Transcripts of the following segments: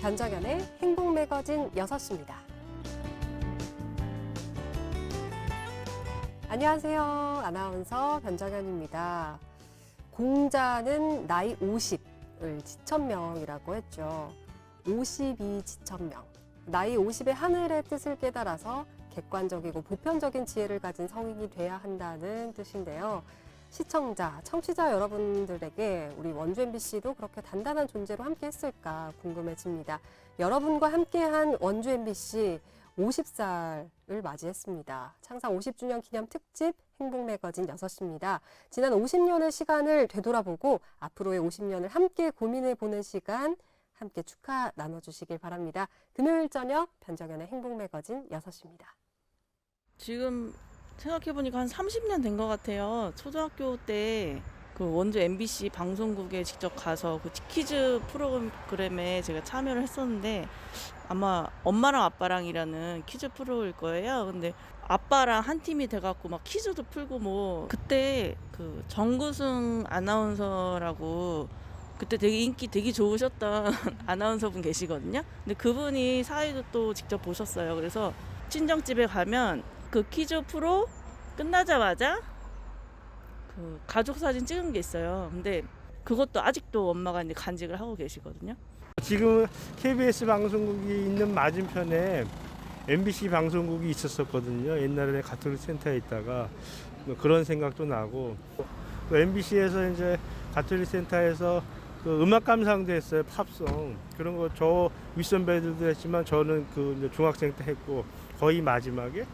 변정연의 행복매거진 6시입니다. 안녕하세요. 아나운서 변정연입니다. 공자는 나이 50을 지천명이라고 했죠. 50이 지천명. 나이 50의 하늘의 뜻을 깨달아서 객관적이고 보편적인 지혜를 가진 성인이 돼야 한다는 뜻인데요. 시청자, 청취자 여러분들에게 우리 원주 MBC도 그렇게 단단한 존재로 함께 했을까 궁금해집니다. 여러분과 함께한 원주 MBC 50살을 맞이했습니다. 창사 50주년 기념 특집 행복매거진 6시입니다. 지난 50년의 시간을 되돌아보고 앞으로의 50년을 함께 고민해보는 시간 함께 축하 나눠주시길 바랍니다. 금요일 저녁 변정연의 행복매거진 6시입니다. 지금 생각해보니까 한 30년 된 것 같아요. 초등학교 때 그 원주 MBC 방송국에 직접 가서 그 퀴즈 프로그램에 제가 참여를 했었는데 아마 엄마랑 아빠랑이라는 퀴즈 프로일 거예요. 근데 아빠랑 한 팀이 돼갖고 막 퀴즈도 풀고 뭐 그때 그 정구승 아나운서라고 그때 되게 인기 되게 좋으셨던 아나운서분 계시거든요. 근데 그분이 사회도 또 직접 보셨어요. 그래서 친정집에 가면 그 퀴즈 프로 끝나자마자 그 가족 사진 찍은 게 있어요. 근데 그것도 아직도 엄마가 이제 간직을 하고 계시거든요. 지금 KBS 방송국이 있는 맞은편에 MBC 방송국이 있었거든요. 옛날에 가톨릭 센터에 있다가 그런 생각도 나고 MBC에서 이제 가톨릭 센터에서 그 음악 감상도 했어요. 팝송 그런 거 저 윗선배들도 했지만 저는 그 이제 중학생 때 했고 거의 마지막에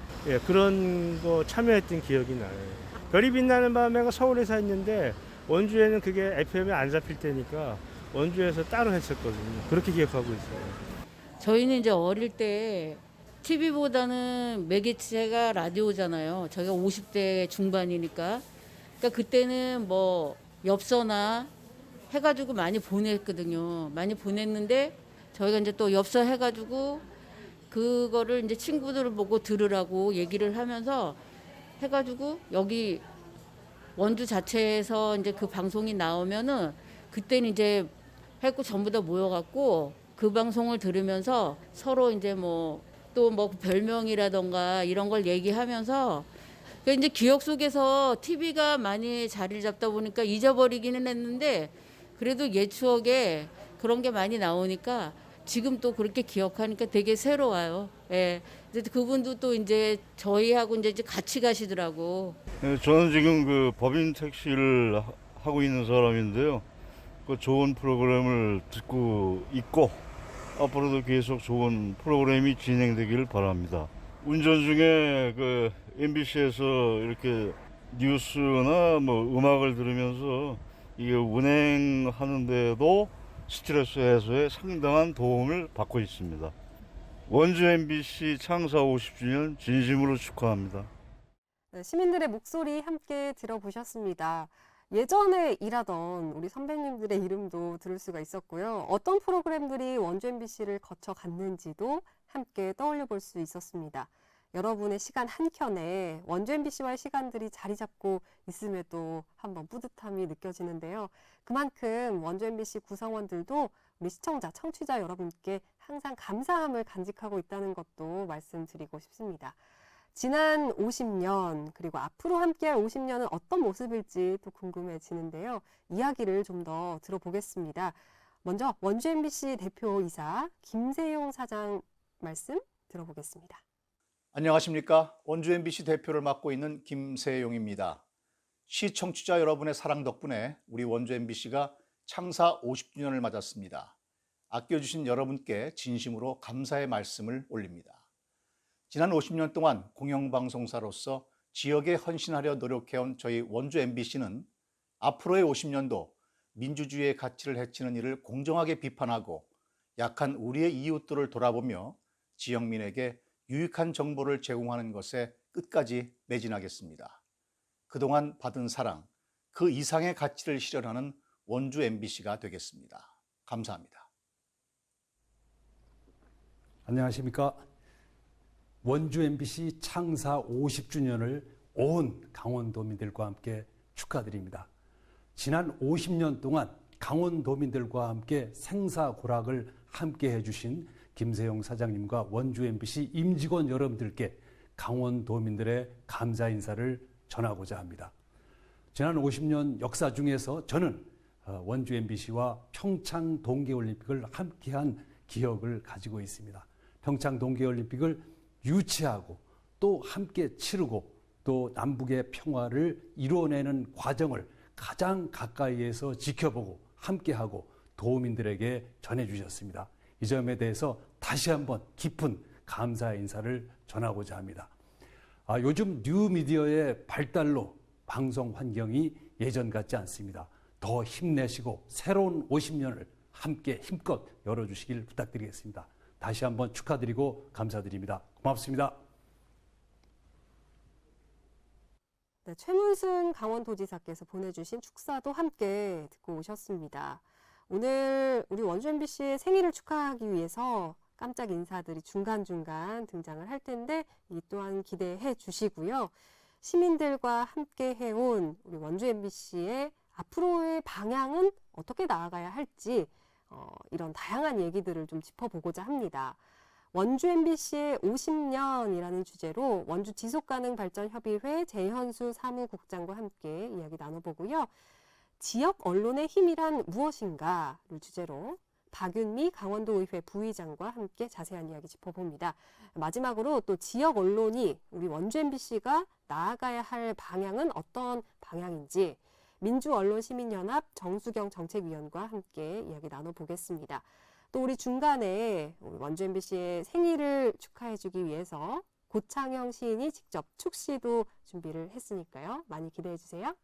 그런 거 참여했던 기억이 나요. 별이 빛나는 밤에가 서울에서 했는데 원주에는 그게 FM에 안 잡힐 때니까 원주에서 따로 했었거든요. 그렇게 기억하고 있어요. 저희는 이제 어릴 때 TV보다는 매개체가 라디오잖아요. 저희가 50대 중반이니까. 그러니까 그때는 뭐 엽서나 해가지고 많이 보냈거든요. 많이 보냈는데 저희가 이제 또 엽서 해가지고 그거를 이제 친구들을 보고 들으라고 얘기를 하면서 해가지고 여기 원주 자체에서 이제 그 방송이 나오면은 그때는 이제 해고 전부 다 모여갖고 그 방송을 들으면서 서로 이제 뭐 또 뭐 별명이라던가 이런 걸 얘기하면서 이제 기억 속에서 TV가 많이 자리를 잡다 보니까 잊어버리기는 했는데 그래도 옛 추억에 그런 게 많이 나오니까 지금 또 그렇게 기억하니까 되게 새로워요. 예. 그분도 또 이제 저희하고 이제 같이 가시더라고. 네, 저는 지금 그 법인 택시를 하고 있는 사람인데요. 그 좋은 프로그램을 듣고 있고 앞으로도 계속 좋은 프로그램이 진행되기를 바랍니다. 운전 중에 그 MBC에서 이렇게 뉴스나 뭐 음악을 들으면서 이게 운행하는데도 스트레스 해소에 상당한 도움을 받고 있습니다. 원주 MBC 창사 50주년 진심으로 축하합니다. 네, 시민들의 목소리 함께 들어보셨습니다. 예전에 일하던 우리 선배님들의 이름도 들을 수가 있었고요. 어떤 프로그램들이 원주 MBC를 거쳐 갔는지도 함께 떠올려 볼 수 있었습니다. 여러분의 시간 한켠에 원주 MBC와의 시간들이 자리 잡고 있음에도 한번 뿌듯함이 느껴지는데요. 그만큼 원주 MBC 구성원들도 우리 시청자, 청취자 여러분께 항상 감사함을 간직하고 있다는 것도 말씀드리고 싶습니다. 지난 50년 그리고 앞으로 함께할 50년은 어떤 모습일지 또 궁금해지는데요. 이야기를 좀 더 들어보겠습니다. 먼저 원주 MBC 대표이사 김세용 사장 말씀 들어보겠습니다. 안녕하십니까. 원주 MBC 대표를 맡고 있는 김세용입니다. 시청취자 여러분의 사랑 덕분에 우리 원주 MBC가 창사 50주년을 맞았습니다. 아껴주신 여러분께 진심으로 감사의 말씀을 올립니다. 지난 50년 동안 공영방송사로서 지역에 헌신하려 노력해온 저희 원주 MBC는 앞으로의 50년도 민주주의의 가치를 해치는 일을 공정하게 비판하고 약한 우리의 이웃들을 돌아보며 지역민에게 유익한 정보를 제공하는 것에 끝까지 매진하겠습니다. 그동안 받은 사랑, 그 이상의 가치를 실현하는 원주 MBC가 되겠습니다. 감사합니다. 안녕하십니까. 원주 MBC 창사 50주년을 온 강원도민들과 함께 축하드립니다. 지난 50년 동안 강원도민들과 함께 생사고락을 함께 해주신 김세용 사장님과 원주 MBC 임직원 여러분들께 강원도민들의 감사 인사를 전하고자 합니다. 지난 50년 역사 중에서 저는 원주 MBC와 평창 동계올림픽을 함께한 기억을 가지고 있습니다. 평창 동계올림픽을 유치하고 또 함께 치르고 또 남북의 평화를 이뤄내는 과정을 가장 가까이에서 지켜보고 함께하고 도민들에게 전해주셨습니다. 이 점에 대해서 다시 한번 깊은 감사 인사를 전하고자 합니다. 요즘 뉴미디어의 발달로 방송 환경이 예전 같지 않습니다. 더 힘내시고 새로운 50년을 함께 힘껏 열어주시길 부탁드리겠습니다. 다시 한번 축하드리고 감사드립니다. 고맙습니다. 네, 최문순 강원도지사께서 보내주신 축사도 함께 듣고 오셨습니다. 오늘 우리 원주 MBC의 생일을 축하하기 위해서 깜짝 인사들이 중간중간 등장을 할 텐데 이 또한 기대해 주시고요. 시민들과 함께 해온 우리 원주 MBC의 앞으로의 방향은 어떻게 나아가야 할지 이런 다양한 얘기들을 좀 짚어보고자 합니다. 원주 MBC의 50년이라는 주제로 원주 지속가능발전협의회 재현수 사무국장과 함께 이야기 나눠보고요. 지역 언론의 힘이란 무엇인가를 주제로 박윤미 강원도의회 부의장과 함께 자세한 이야기 짚어봅니다. 마지막으로 또 지역 언론이 우리 원주 MBC가 나아가야 할 방향은 어떤 방향인지 민주언론시민연합 정수경 정책위원과 함께 이야기 나눠보겠습니다. 또 우리 중간에 원주 MBC의 생일을 축하해주기 위해서 고창영 시인이 직접 축시도 준비를 했으니까요. 많이 기대해주세요.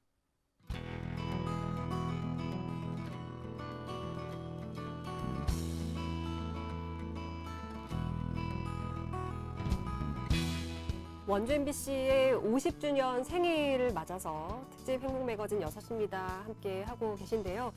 원주 MBC의 50주년 생일을 맞아서 특집 행복 매거진 6입니다. 함께 하고 계신데요.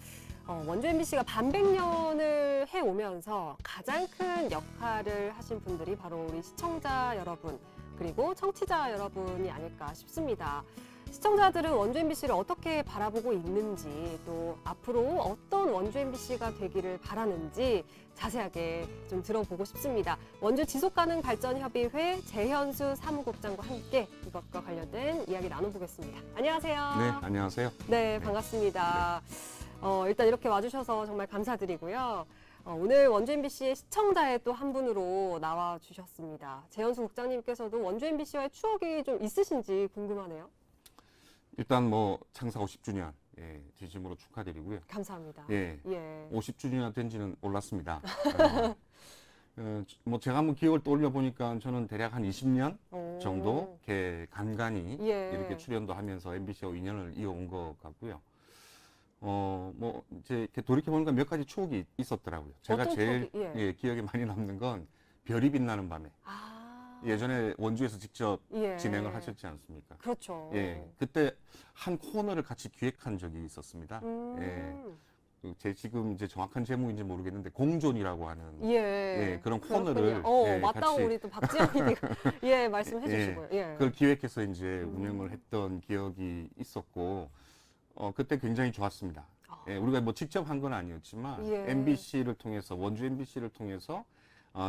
원주 MBC가 반백년을 해오면서 가장 큰 역할을 하신 분들이 바로 우리 시청자 여러분, 그리고 청취자 여러분이 아닐까 싶습니다. 시청자들은 원주 MBC를 어떻게 바라보고 있는지, 또 앞으로 어떤 원주 MBC가 되기를 바라는지 자세하게 좀 들어보고 싶습니다. 원주 지속가능발전협의회 재현수 사무국장과 함께 이것과 관련된 이야기 나눠보겠습니다. 안녕하세요. 네, 안녕하세요. 네, 반갑습니다. 일단 이렇게 와주셔서 정말 감사드리고요. 오늘 원주 MBC의 시청자의 또 한 분으로 나와주셨습니다. 재현수 국장님께서도 원주 MBC와의 추억이 좀 있으신지 궁금하네요. 일단 뭐 창사 50주년 진심으로 축하드리고요. 감사합니다. 예, 예. 50주년 된지는 몰랐습니다. 뭐 제가 한번 기억을 떠올려 보니까 저는 대략 한 20년 정도 이렇게 간간히 예. 이렇게 출연도 하면서 MBC와 인연을 이어온 것 같고요. 뭐 이제 이렇게 돌이켜 보니까 몇 가지 추억이 있었더라고요. 제가 어떤 제일 추억이? 예. 기억에 많이 남는 건 별이 빛나는 밤에. 예전에 원주에서 직접 예. 진행을 하셨지 않습니까? 그렇죠. 예, 그때 한 코너를 같이 기획한 적이 있었습니다. 제 지금 이제 정확한 제목인지 모르겠는데 공존이라고 하는 예. 그런 그렇군요. 코너를 맞다고 같이 우리 또 박지영님이 말씀해 주시고요. 예. 그걸 기획해서 이제 운영을 했던 기억이 있었고 그때 굉장히 좋았습니다. 우리가 뭐 직접 한 건 아니었지만 예. MBC를 통해서 원주 MBC를 통해서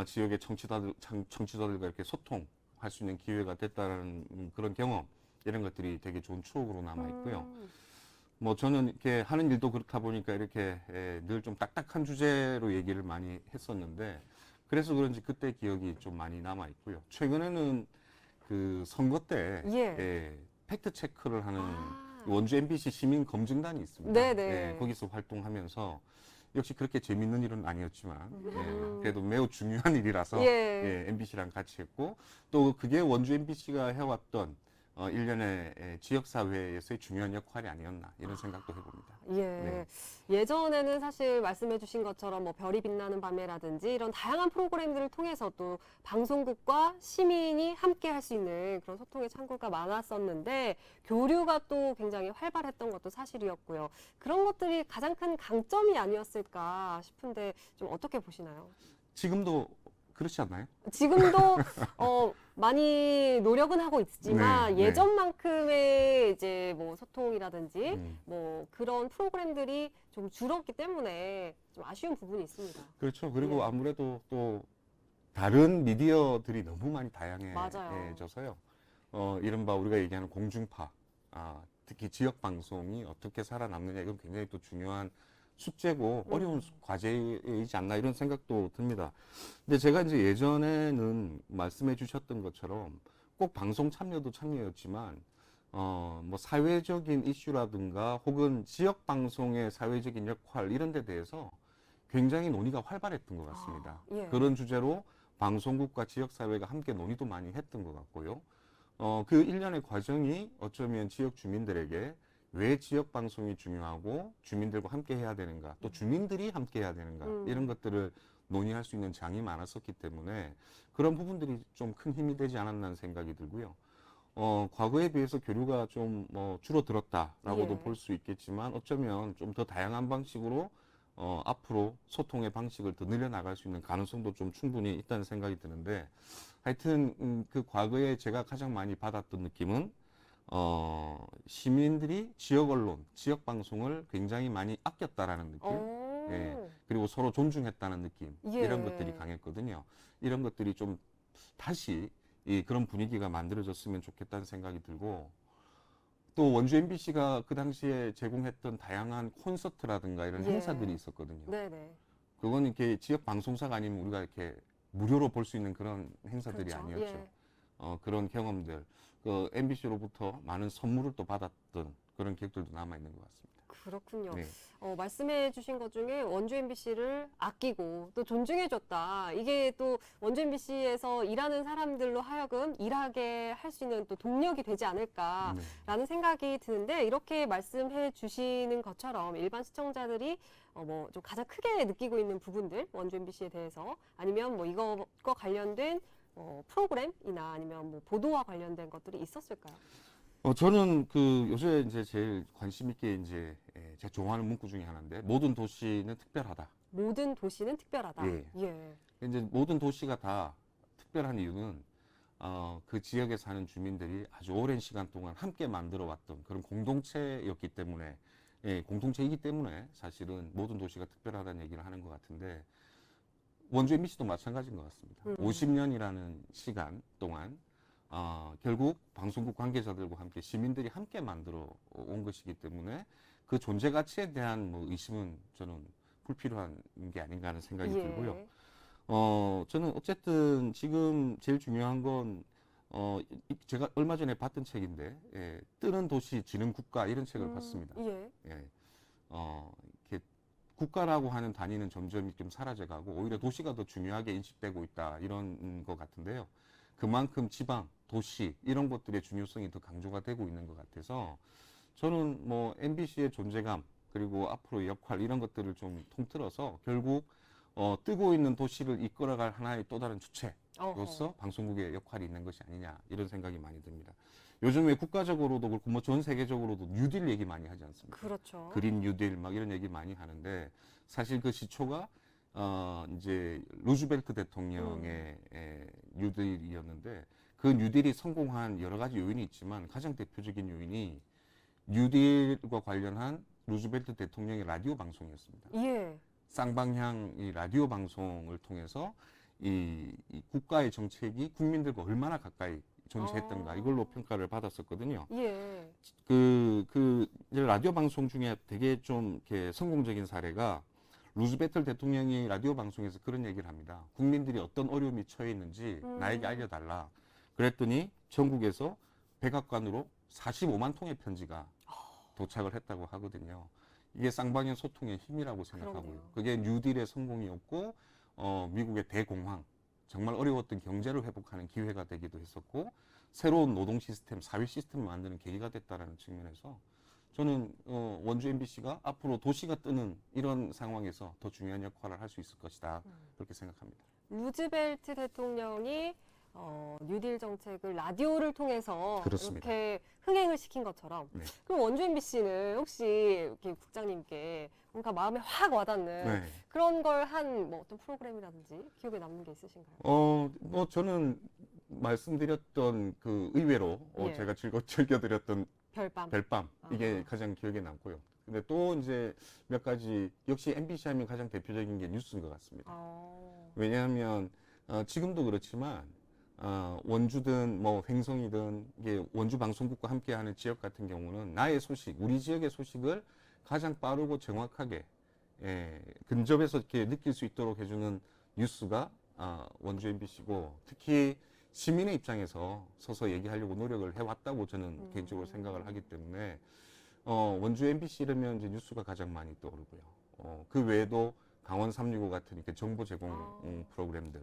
지역의 청취자들과 이렇게 소통할 수 있는 기회가 됐다는 그런 경험, 이런 것들이 되게 좋은 추억으로 남아 있고요. 뭐 저는 이렇게 하는 일도 그렇다 보니까 이렇게 늘 좀 딱딱한 주제로 얘기를 많이 했었는데 그래서 그런지 그때 기억이 좀 많이 남아 있고요. 최근에는 그 선거 때 팩트 체크를 하는 원주 MBC 시민 검증단이 있습니다. 네네. 거기서 활동하면서 역시 그렇게 재밌는 일은 아니었지만 그래도 매우 중요한 일이라서 MBC랑 같이 했고 또 그게 원주 MBC가 해왔던 일련의 지역사회에서의 중요한 역할이 아니었나 이런 생각도 해봅니다. 예. 예전에는 사실 말씀해 주신 것처럼 뭐 별이 빛나는 밤에라든지 이런 다양한 프로그램들을 통해서 또 방송국과 시민이 함께 할 수 있는 그런 소통의 창구가 많았었는데 교류가 또 굉장히 활발했던 것도 사실이었고요. 그런 것들이 가장 큰 강점이 아니었을까 싶은데 좀 어떻게 보시나요? 지금도 그렇지 않나요? 지금도 많이 노력은 하고 있지만 네, 네. 예전만큼의 이제 뭐 소통이라든지 음. 뭐 그런 프로그램들이 좀 줄었기 때문에 좀 아쉬운 부분이 있습니다. 그렇죠. 그리고 네. 아무래도 또 다른 미디어들이 너무 많이 맞아요. 다양해져서요. 이른바 우리가 얘기하는 공중파, 특히 지역 방송이 어떻게 살아남느냐 이건 굉장히 또 중요한 숙제고 어려운 과제이지 않나 이런 생각도 듭니다. 근데 제가 이제 예전에는 말씀해 주셨던 것처럼 꼭 방송 참여도 참여였지만 뭐 사회적인 이슈라든가 혹은 지역 방송의 사회적인 역할 이런 데 대해서 굉장히 논의가 활발했던 것 같습니다. 예. 그런 주제로 방송국과 지역사회가 함께 논의도 많이 했던 것 같고요. 그 일련의 과정이 어쩌면 지역 주민들에게 왜 지역 방송이 중요하고 주민들과 함께 해야 되는가, 또 주민들이 함께 해야 되는가, 이런 것들을 논의할 수 있는 장이 많았었기 때문에 그런 부분들이 좀 큰 힘이 되지 않았나 생각이 들고요. 과거에 비해서 교류가 좀 줄어들었다라고도 예. 볼 수 있겠지만 어쩌면 좀 더 다양한 방식으로 앞으로 소통의 방식을 더 늘려나갈 수 있는 가능성도 좀 충분히 있다는 생각이 드는데 하여튼 그 과거에 제가 가장 많이 받았던 느낌은 시민들이 지역 언론, 지역 방송을 굉장히 많이 아꼈다라는 느낌, 예. 그리고 서로 존중했다는 느낌 예. 이런 것들이 강했거든요. 이런 것들이 좀 다시 그런 분위기가 만들어졌으면 좋겠다는 생각이 들고 또 원주 MBC가 그 당시에 제공했던 다양한 콘서트라든가 이런 예. 행사들이 있었거든요. 네네. 그건 이렇게 지역 방송사가 아니면 우리가 이렇게 무료로 볼 수 있는 그런 행사들이 그렇죠. 아니었죠. 예. 그런 경험들, 그 MBC로부터 많은 선물을 또 받았던 그런 기억들도 남아 있는 것 같습니다. 그렇군요. 네. 말씀해 주신 것 중에 원주 MBC를 아끼고 또 존중해 줬다. 이게 또 원주 MBC에서 일하는 사람들로 하여금 일하게 할 수 있는 또 동력이 되지 않을까라는 네. 생각이 드는데 이렇게 말씀해 주시는 것처럼 일반 시청자들이 뭐 좀 가장 크게 느끼고 있는 부분들 원주 MBC에 대해서 아니면 뭐 이것과 관련된 프로그램이나 아니면 뭐 보도와 관련된 것들이 있었을까요? 저는 그 요새 이제 제일 관심 있게 이제 제가 좋아하는 문구 중에 하나인데 모든 도시는 특별하다. 모든 도시는 특별하다. 예. 예. 이제 모든 도시가 다 특별한 이유는 그 지역에 사는 주민들이 아주 오랜 시간 동안 함께 만들어 왔던 그런 공동체였기 때문에 공동체이기 때문에 사실은 모든 도시가 특별하다는 얘기를 하는 것 같은데 원주 MBC도 마찬가지인 것 같습니다. 50년이라는 시간 동안 결국 방송국 관계자들과 함께 시민들이 함께 만들어 온 것이기 때문에 그 존재 가치에 대한 뭐 의심은 저는 불필요한 게 아닌가 하는 생각이 예. 들고요. 저는 어쨌든 지금 제일 중요한 건 제가 얼마 전에 봤던 책인데 뜨는 도시 지능 국가 이런 책을 봤습니다. 예. 이렇게 국가라고 하는 단위는 점점 좀 사라져가고 오히려 도시가 더 중요하게 인식되고 있다 이런 것 같은데요. 그만큼 지방, 도시 이런 것들의 중요성이 더 강조가 되고 있는 것 같아서 저는 뭐 MBC의 존재감 그리고 앞으로의 역할 이런 것들을 좀 통틀어서 결국 뜨고 있는 도시를 이끌어갈 하나의 또 다른 주체로서 방송국의 역할이 있는 것이 아니냐 이런 생각이 많이 듭니다. 요즘에 국가적으로도 그렇고 뭐 전 세계적으로도 뉴딜 얘기 많이 하지 않습니까? 그렇죠. 그린 뉴딜 막 이런 얘기 많이 하는데 사실 그 시초가 이제 루즈벨트 대통령의 뉴딜이었는데 그 뉴딜이 성공한 여러 가지 요인이 있지만 가장 대표적인 요인이 뉴딜과 관련한 루즈벨트 대통령의 라디오 방송이었습니다. 예. 쌍방향 이 라디오 방송을 통해서 이 국가의 정책이 국민들과 얼마나 가까이 존재했던가 이걸로 평가를 받았었거든요. 예. 그 라디오 방송 중에 되게 좀 이렇게 성공적인 사례가 루즈벨트 대통령이 라디오 방송에서 그런 얘기를 합니다. 국민들이 어떤 어려움이 처해 있는지 나에게 알려달라. 그랬더니 전국에서 백악관으로 45만 통의 편지가 도착을 했다고 하거든요. 이게 쌍방향 소통의 힘이라고 생각하고요. 그러네요. 그게 뉴딜의 성공이었고 미국의 대공황, 정말 어려웠던 경제를 회복하는 기회가 되기도 했었고 새로운 노동 시스템, 사회 시스템을 만드는 계기가 됐다라는 측면에서 저는 원주 MBC가 앞으로 도시가 뜨는 이런 상황에서 더 중요한 역할을 할 수 있을 것이다 그렇게 생각합니다. 루즈벨트 대통령이 뉴딜 정책을 라디오를 통해서 그렇습니다. 이렇게 흥행을 시킨 것처럼 네. 그럼 원주 MBC는 혹시 이렇게 국장님께 뭔가 마음에 확 와닿는 네. 그런 걸 한 뭐 어떤 프로그램이라든지 기억에 남는 게 있으신가요? 뭐 저는 말씀드렸던 그 의외로 예. 제가 즐겨드렸던 별밤. 별밤 이게 아. 가장 기억에 남고요. 근데 또 이제 몇 가지 역시 MBC 하면 가장 대표적인 게 뉴스인 것 같습니다. 왜냐하면 지금도 그렇지만 원주든 뭐 횡성이든 이게 원주 방송국과 함께하는 지역 같은 경우는 나의 소식, 우리 지역의 소식을 가장 빠르고 정확하게 근접해서 이렇게 느낄 수 있도록 해주는 뉴스가 원주 MBC고 특히 시민의 입장에서 서서 얘기하려고 노력을 해왔다고 저는 개인적으로 생각을 하기 때문에 원주 MBC 이러면 이제 뉴스가 가장 많이 떠오르고요. 그 외에도 강원 365 같은 이렇게 정보 제공 프로그램들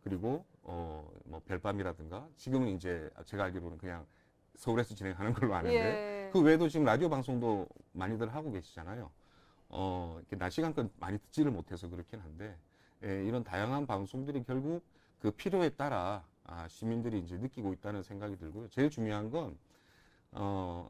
그리고 뭐 별밤이라든가 지금은 이제 제가 알기로는 그냥 서울에서 진행하는 걸로 아는데 예. 그 외에도 지금 라디오 방송도 많이들 하고 계시잖아요. 이렇게 낮 시간껏 많이 듣지를 못해서 그렇긴 한데 이런 다양한 방송들이 결국 그 필요에 따라 시민들이 이제 느끼고 있다는 생각이 들고요. 제일 중요한 건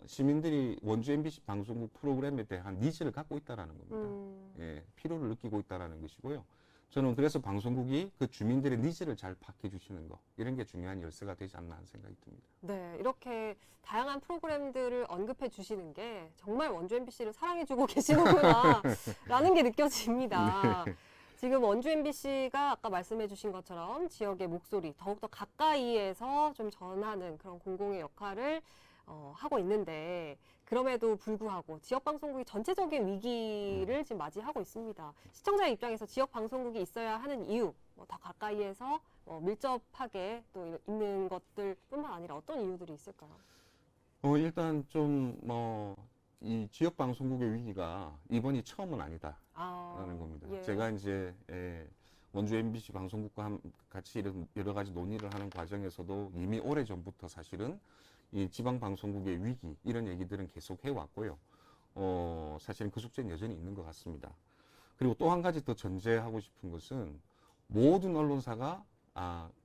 시민들이 원주 MBC 방송국 프로그램에 대한 니즈를 갖고 있다라는 겁니다. 필요를 느끼고 있다라는 것이고요. 저는 그래서 방송국이 그 주민들의 니즈를 잘 파악해 주시는 거 이런 게 중요한 열쇠가 되지 않나 하는 생각이 듭니다. 네, 이렇게 다양한 프로그램들을 언급해 주시는 게 정말 원주 MBC를 사랑해주고 계시는구나라는 게 느껴집니다. 네. 지금 원주 MBC가 아까 말씀해 주신 것처럼 지역의 목소리 더욱더 가까이에서 좀 전하는 그런 공공의 역할을 하고 있는데 그럼에도 불구하고 지역 방송국이 전체적인 위기를 지금 맞이하고 있습니다. 시청자의 입장에서 지역 방송국이 있어야 하는 이유, 더 가까이에서 밀접하게 또 있는 것들뿐만 아니라 어떤 이유들이 있을까요? 일단 좀 이 지역 방송국의 위기가 이번이 처음은 아니다라는 겁니다. 예. 제가 이제 원주 MBC 방송국과 같이 여러 가지 논의를 하는 과정에서도 이미 오래 전부터 사실은 이 지방 방송국의 위기 이런 얘기들은 계속 해왔고요. 사실은 그 숙제는 여전히 있는 것 같습니다. 그리고 또 한 가지 더 전제하고 싶은 것은 모든 언론사가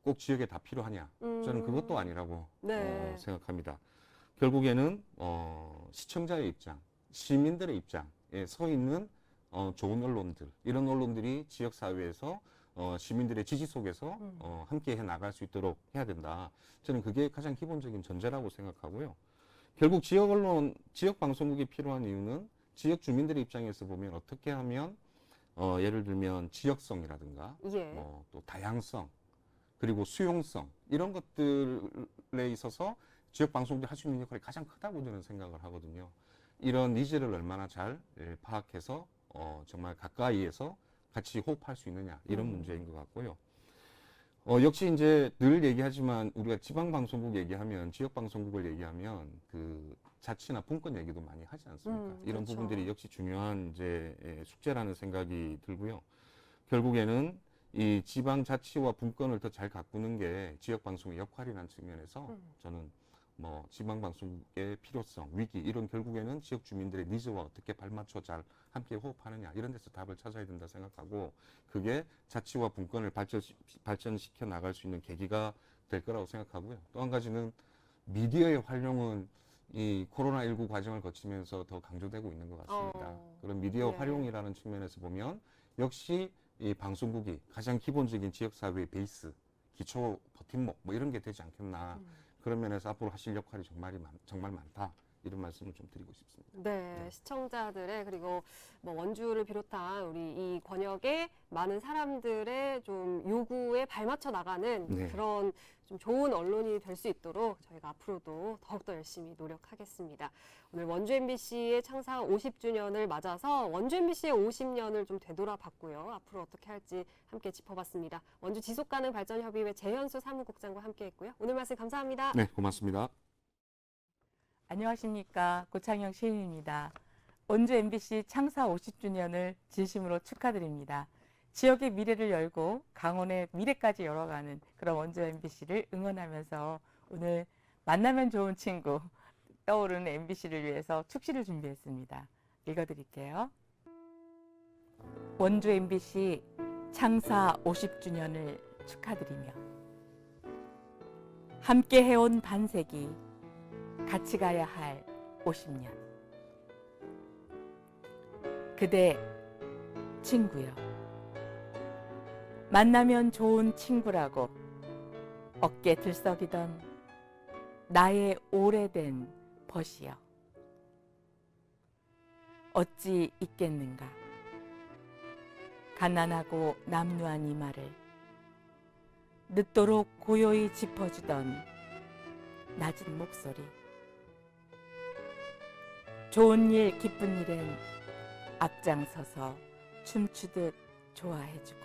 꼭 지역에 다 필요하냐? 저는 그것도 아니라고 네. 생각합니다. 결국에는 시청자의 입장, 시민들의 입장에 서 있는 좋은 언론들, 이런 언론들이 지역 사회에서 시민들의 지지 속에서 함께 해 나갈 수 있도록 해야 된다. 저는 그게 가장 기본적인 전제라고 생각하고요. 결국 지역 언론, 지역 방송국이 필요한 이유는 지역 주민들의 입장에서 보면 어떻게 하면 예를 들면 지역성이라든가 예. 또 다양성 그리고 수용성 이런 것들에 있어서 지역 방송국이 할 수 있는 역할이 가장 크다고 저는 생각을 하거든요. 이런 니즈를 얼마나 잘 파악해서 정말 가까이에서 같이 호흡할 수 있느냐 이런 문제인 것 같고요. 역시 이제 늘 얘기하지만 우리가 지방 방송국 얘기하면 지역 방송국을 얘기하면 그 자치나 분권 얘기도 많이 하지 않습니까? 이런 그렇죠. 부분들이 역시 중요한 이제 숙제라는 생각이 들고요. 결국에는 이 지방 자치와 분권을 더 잘 가꾸는 게 지역 방송의 역할이라는 측면에서 저는 지방 방송국의 필요성, 위기 이런 결국에는 지역 주민들의 니즈와 어떻게 발맞춰 잘 함께 호흡하느냐 이런 데서 답을 찾아야 된다 생각하고 그게 자치와 분권을 발전시켜 나갈 수 있는 계기가 될 거라고 생각하고요. 또 한 가지는 미디어의 활용은 이 코로나19 과정을 거치면서 더 강조되고 있는 것 같습니다. 그런 미디어 네. 활용이라는 측면에서 보면 역시 이 방송국이 가장 기본적인 지역사회의 베이스, 기초 버팀목 이런 게 되지 않겠나. 그런 면에서 앞으로 하실 역할이 정말 많다. 이런 말씀을 좀 드리고 싶습니다. 네, 시청자들의 그리고 원주를 비롯한 우리 이 권역의 많은 사람들의 좀 요구에 발맞춰 나가는 네. 그런 좀 좋은 언론이 될 수 있도록 저희가 앞으로도 더욱더 열심히 노력하겠습니다. 오늘 원주 MBC의 창사 50주년을 맞아서 원주 MBC의 50년을 좀 되돌아봤고요. 앞으로 어떻게 할지 함께 짚어봤습니다. 원주 지속가능 발전협의회 재현수 사무국장과 함께했고요. 오늘 말씀 감사합니다. 네, 고맙습니다. 안녕하십니까. 고창영 시인입니다. 원주 MBC 창사 50주년을 진심으로 축하드립니다. 지역의 미래를 열고 강원의 미래까지 열어가는 그런 원주 MBC를 응원하면서 오늘 만나면 좋은 친구 떠오르는 MBC를 위해서 축시를 준비했습니다. 읽어드릴게요. 원주 MBC 창사 50주년을 축하드리며 함께 해온 반세기, 같이 가야 할 50년. 그대 친구여, 만나면 좋은 친구라고 어깨 들썩이던 나의 오래된 벗이여, 어찌 있겠는가. 가난하고 남루한 이 말을 늦도록 고요히 짚어주던 낮은 목소리. 좋은 일, 기쁜 일엔 앞장서서 춤추듯 좋아해주고,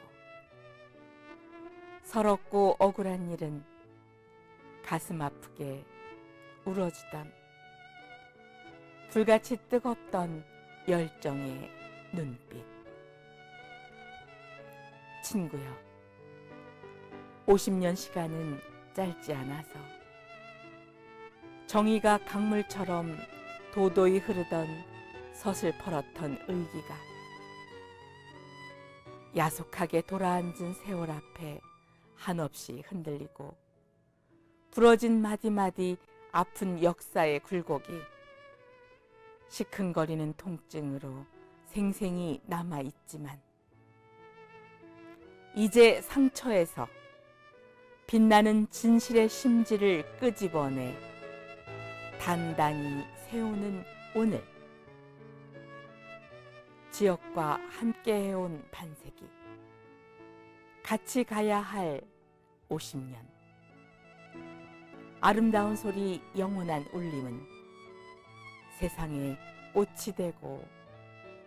서럽고 억울한 일은 가슴 아프게 울어주던 불같이 뜨겁던 열정의 눈빛. 친구여, 50년 시간은 짧지 않아서 정의가 강물처럼 도도히 흐르던 서슬퍼렇던 의기가 야속하게 돌아앉은 세월 앞에 한없이 흔들리고, 부러진 마디마디 아픈 역사의 굴곡이 시큰거리는 통증으로 생생히 남아있지만, 이제 상처에서 빛나는 진실의 심지를 끄집어내 단단히 세우는 오늘. 지역과 함께 해온 반세기, 같이 가야 할 50년. 아름다운 소리, 영원한 울림은 세상에 꽃이 되고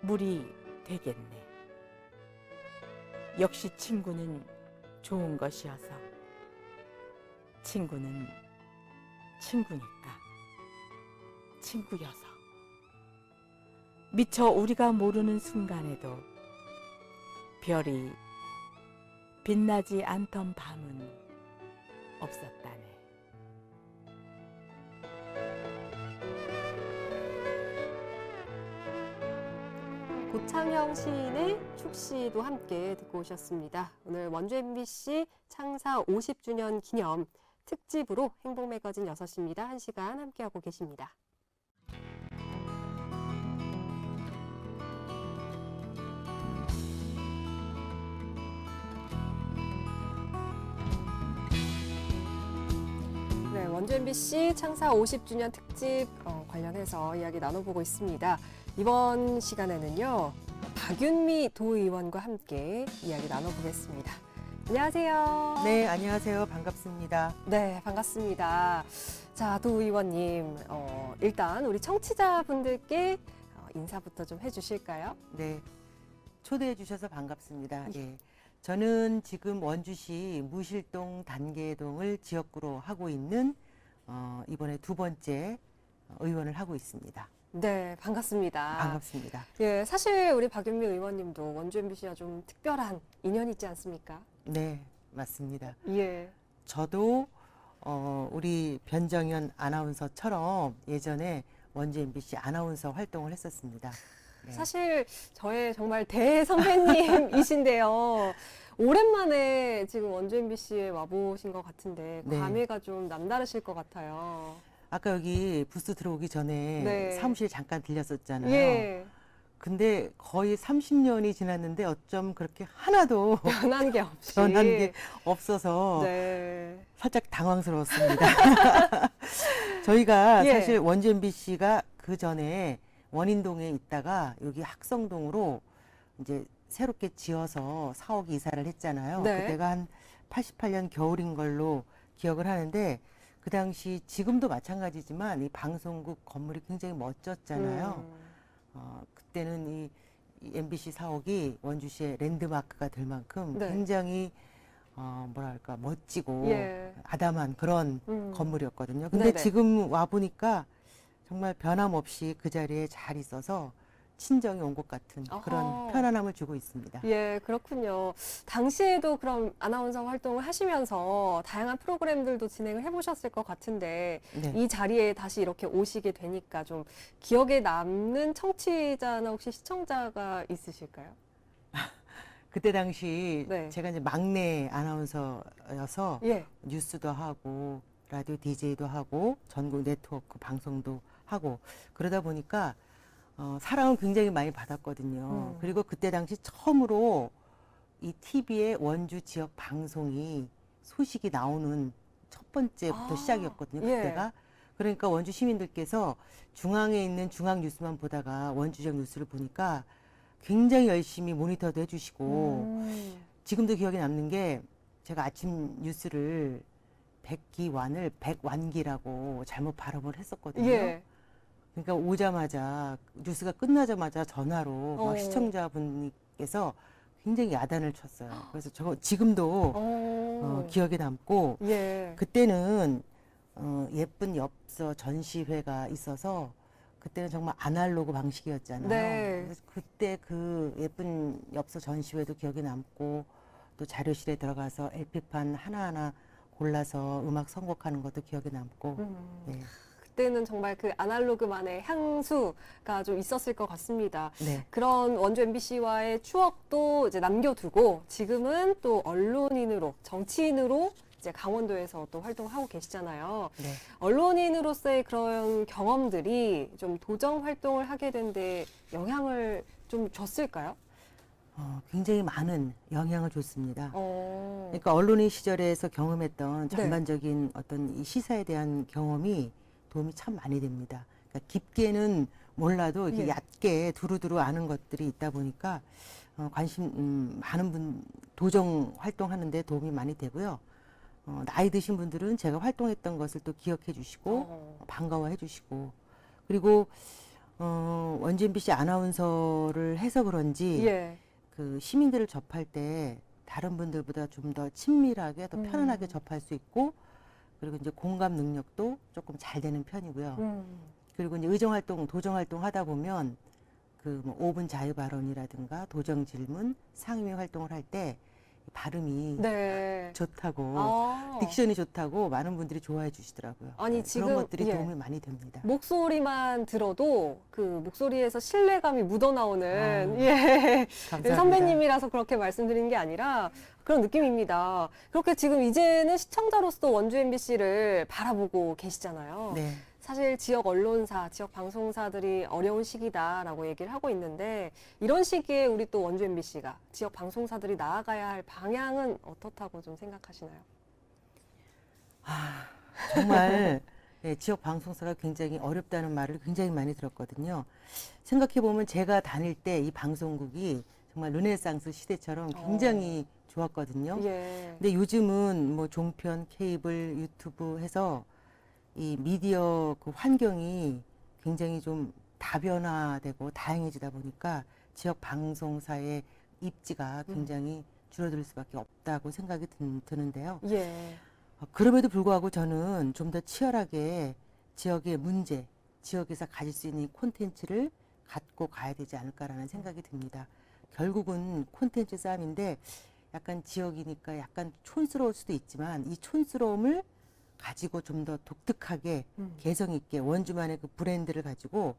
물이 되겠네. 역시 친구는 좋은 것이어서, 친구는 친구니까, 친구여서. 미처 우리가 모르는 순간에도 별이 빛나지 않던 밤은 없었다네. 고창형 시인의 축시도 함께 듣고 오셨습니다. 오늘 원주 MBC 창사 50주년 기념 특집으로 행복매거진 6시입니다. 1시간 함께하고 계십니다. 네, 원주 MBC 창사 50주년 특집 관련해서 이야기 나눠보고 있습니다. 이번 시간에는요, 박윤미 도의원과 함께 이야기 나눠보겠습니다. 안녕하세요. 네, 안녕하세요. 반갑습니다. 네, 반갑습니다. 자, 도의원님, 일단 우리 청취자분들께 인사부터 좀 해주실까요? 네, 초대해 주셔서 반갑습니다. 예. 저는 지금 원주시 무실동 단계동을 지역구로 하고 있는 이번에 2번째 의원을 하고 있습니다. 네, 반갑습니다. 반갑습니다. 예, 사실 우리 박윤미 의원님도 원주 MBC와 좀 특별한 인연이 있지 않습니까? 네, 맞습니다. 예. 저도 우리 변정현 아나운서처럼 예전에 원주 MBC 아나운서 활동을 했었습니다. 네. 사실 저의 정말 대선배님이신데요. 오랜만에 지금 원주 MBC에 와보신 것 같은데 네. 감회가 좀 남다르실 것 같아요. 아까 여기 부스 들어오기 전에 네. 사무실 잠깐 들렸었잖아요. 예, 근데 거의 30년이 지났는데 어쩜 그렇게 하나도 변한 게 없이. 변한 게 없어서 네. 살짝 당황스러웠습니다. 저희가 예. 사실 원주 MBC가 그 전에 원인동에 있다가 여기 학성동으로 이제 새롭게 지어서 사옥 이사를 했잖아요. 네. 그때가 한 88년 겨울인 걸로 기억을 하는데, 그 당시 지금도 마찬가지지만 이 방송국 건물이 굉장히 멋졌잖아요. 그때는 이 MBC 사옥이 원주시의 랜드마크가 될 만큼 네. 굉장히 뭐랄까 멋지고 예. 아담한 그런 건물이었거든요. 근데 네네. 지금 와 보니까 정말 변함없이 그 자리에 잘 있어서 친정이 온 것 같은 그런 어허. 편안함을 주고 있습니다. 예, 그렇군요. 당시에도 그럼 아나운서 활동을 하시면서 다양한 프로그램들도 진행을 해보셨을 것 같은데 네. 이 자리에 다시 이렇게 오시게 되니까 좀 기억에 남는 청취자나 혹시 시청자가 있으실까요? 그때 당시 네. 제가 이제 막내 아나운서여서 예. 뉴스도 하고 라디오 DJ도 하고 전국 네트워크 방송도 하고 그러다 보니까 사랑을 굉장히 많이 받았거든요. 그리고 그때 당시 처음으로 이 TV의 원주 지역 방송이 소식이 나오는 첫 번째부터 시작이었거든요. 그때가. 그러니까 원주 시민들께서 중앙에 있는 중앙 뉴스만 보다가 원주 지역 뉴스를 보니까 굉장히 열심히 모니터도 해주시고 지금도 기억에 남는 게 제가 아침 뉴스를 백기완을 백완기라고 잘못 발음을 했었거든요. 예. 그러니까 오자마자 뉴스가 끝나자마자 전화로 막 시청자분께서 굉장히 야단을 쳤어요. 그래서 저 지금도 기억에 남고 예. 그때는 예쁜 엽서 전시회가 있어서 그때는 정말 아날로그 방식이었잖아요. 네. 그래서 그때 그 예쁜 엽서 전시회도 기억에 남고 또 자료실에 들어가서 LP판 하나하나 골라서 음악 선곡하는 것도 기억에 남고 네. 그때는 정말 그 아날로그만의 향수가 좀 있었을 것 같습니다. 네. 그런 원주 MBC와의 추억도 이제 남겨두고 지금은 또 언론인으로, 정치인으로 이제 강원도에서 또 활동하고 계시잖아요. 네. 언론인으로서의 그런 경험들이 좀 도정 활동을 하게 된 데 영향을 좀 줬을까요? 굉장히 많은 영향을 줬습니다. 어. 그러니까 언론인 시절에서 경험했던 네. 전반적인 어떤 이 시사에 대한 경험이 도움이 참 많이 됩니다. 그러니까 깊게는 몰라도 이렇게 예. 얕게 두루두루 아는 것들이 있다 보니까 관심 많은 분 도정 활동하는데 도움이 많이 되고요. 나이 드신 분들은 제가 활동했던 것을 또 기억해 주시고 반가워해 주시고 그리고 원주 MBC 아나운서를 해서 그런지 예. 그 시민들을 접할 때 다른 분들보다 좀 더 친밀하게 더 편안하게 접할 수 있고 그리고 이제 공감 능력도 조금 잘 되는 편이고요. 그리고 이제 의정 활동, 도정 활동 하다 보면 그 뭐 5분 자유 발언이라든가 도정 질문, 상임위 활동을 할 때 발음이 네. 좋다고 아. 딕션이 좋다고 많은 분들이 좋아해 주시더라고요. 아니, 네, 지금, 그런 것들이 예. 도움이 많이 됩니다. 목소리만 들어도 그 목소리에서 신뢰감이 묻어나오는 아, 예. 감사합니다. 선배님이라서 그렇게 말씀드리는 게 아니라 그런 느낌입니다. 그렇게 지금 이제는 시청자로서 원주 MBC를 바라보고 계시잖아요. 네. 사실 지역 언론사, 지역 방송사들이 어려운 시기다라고 얘기를 하고 있는데 이런 시기에 우리 또 원주 MBC가 지역 방송사들이 나아가야 할 방향은 어떻다고 좀 생각하시나요? 정말 네, 지역 방송사가 굉장히 어렵다는 말을 굉장히 많이 들었거든요. 생각해 보면 제가 다닐 때 이 방송국이 정말 르네상스 시대처럼 굉장히 좋았거든요. 예. 근데 요즘은 뭐 종편, 케이블, 유튜브 해서 이 미디어 그 환경이 굉장히 좀 다변화되고 다양해지다 보니까 지역 방송사의 입지가 굉장히 줄어들 수밖에 없다고 생각이 드는데요. 예. 그럼에도 불구하고 저는 좀 더 치열하게 지역의 문제, 지역에서 가질 수 있는 콘텐츠를 갖고 가야 되지 않을까라는 생각이 듭니다. 결국은 콘텐츠 싸움인데 약간 지역이니까 약간 촌스러울 수도 있지만 이 촌스러움을 가지고 좀 더 독특하게 개성 있게 원주만의 그 브랜드를 가지고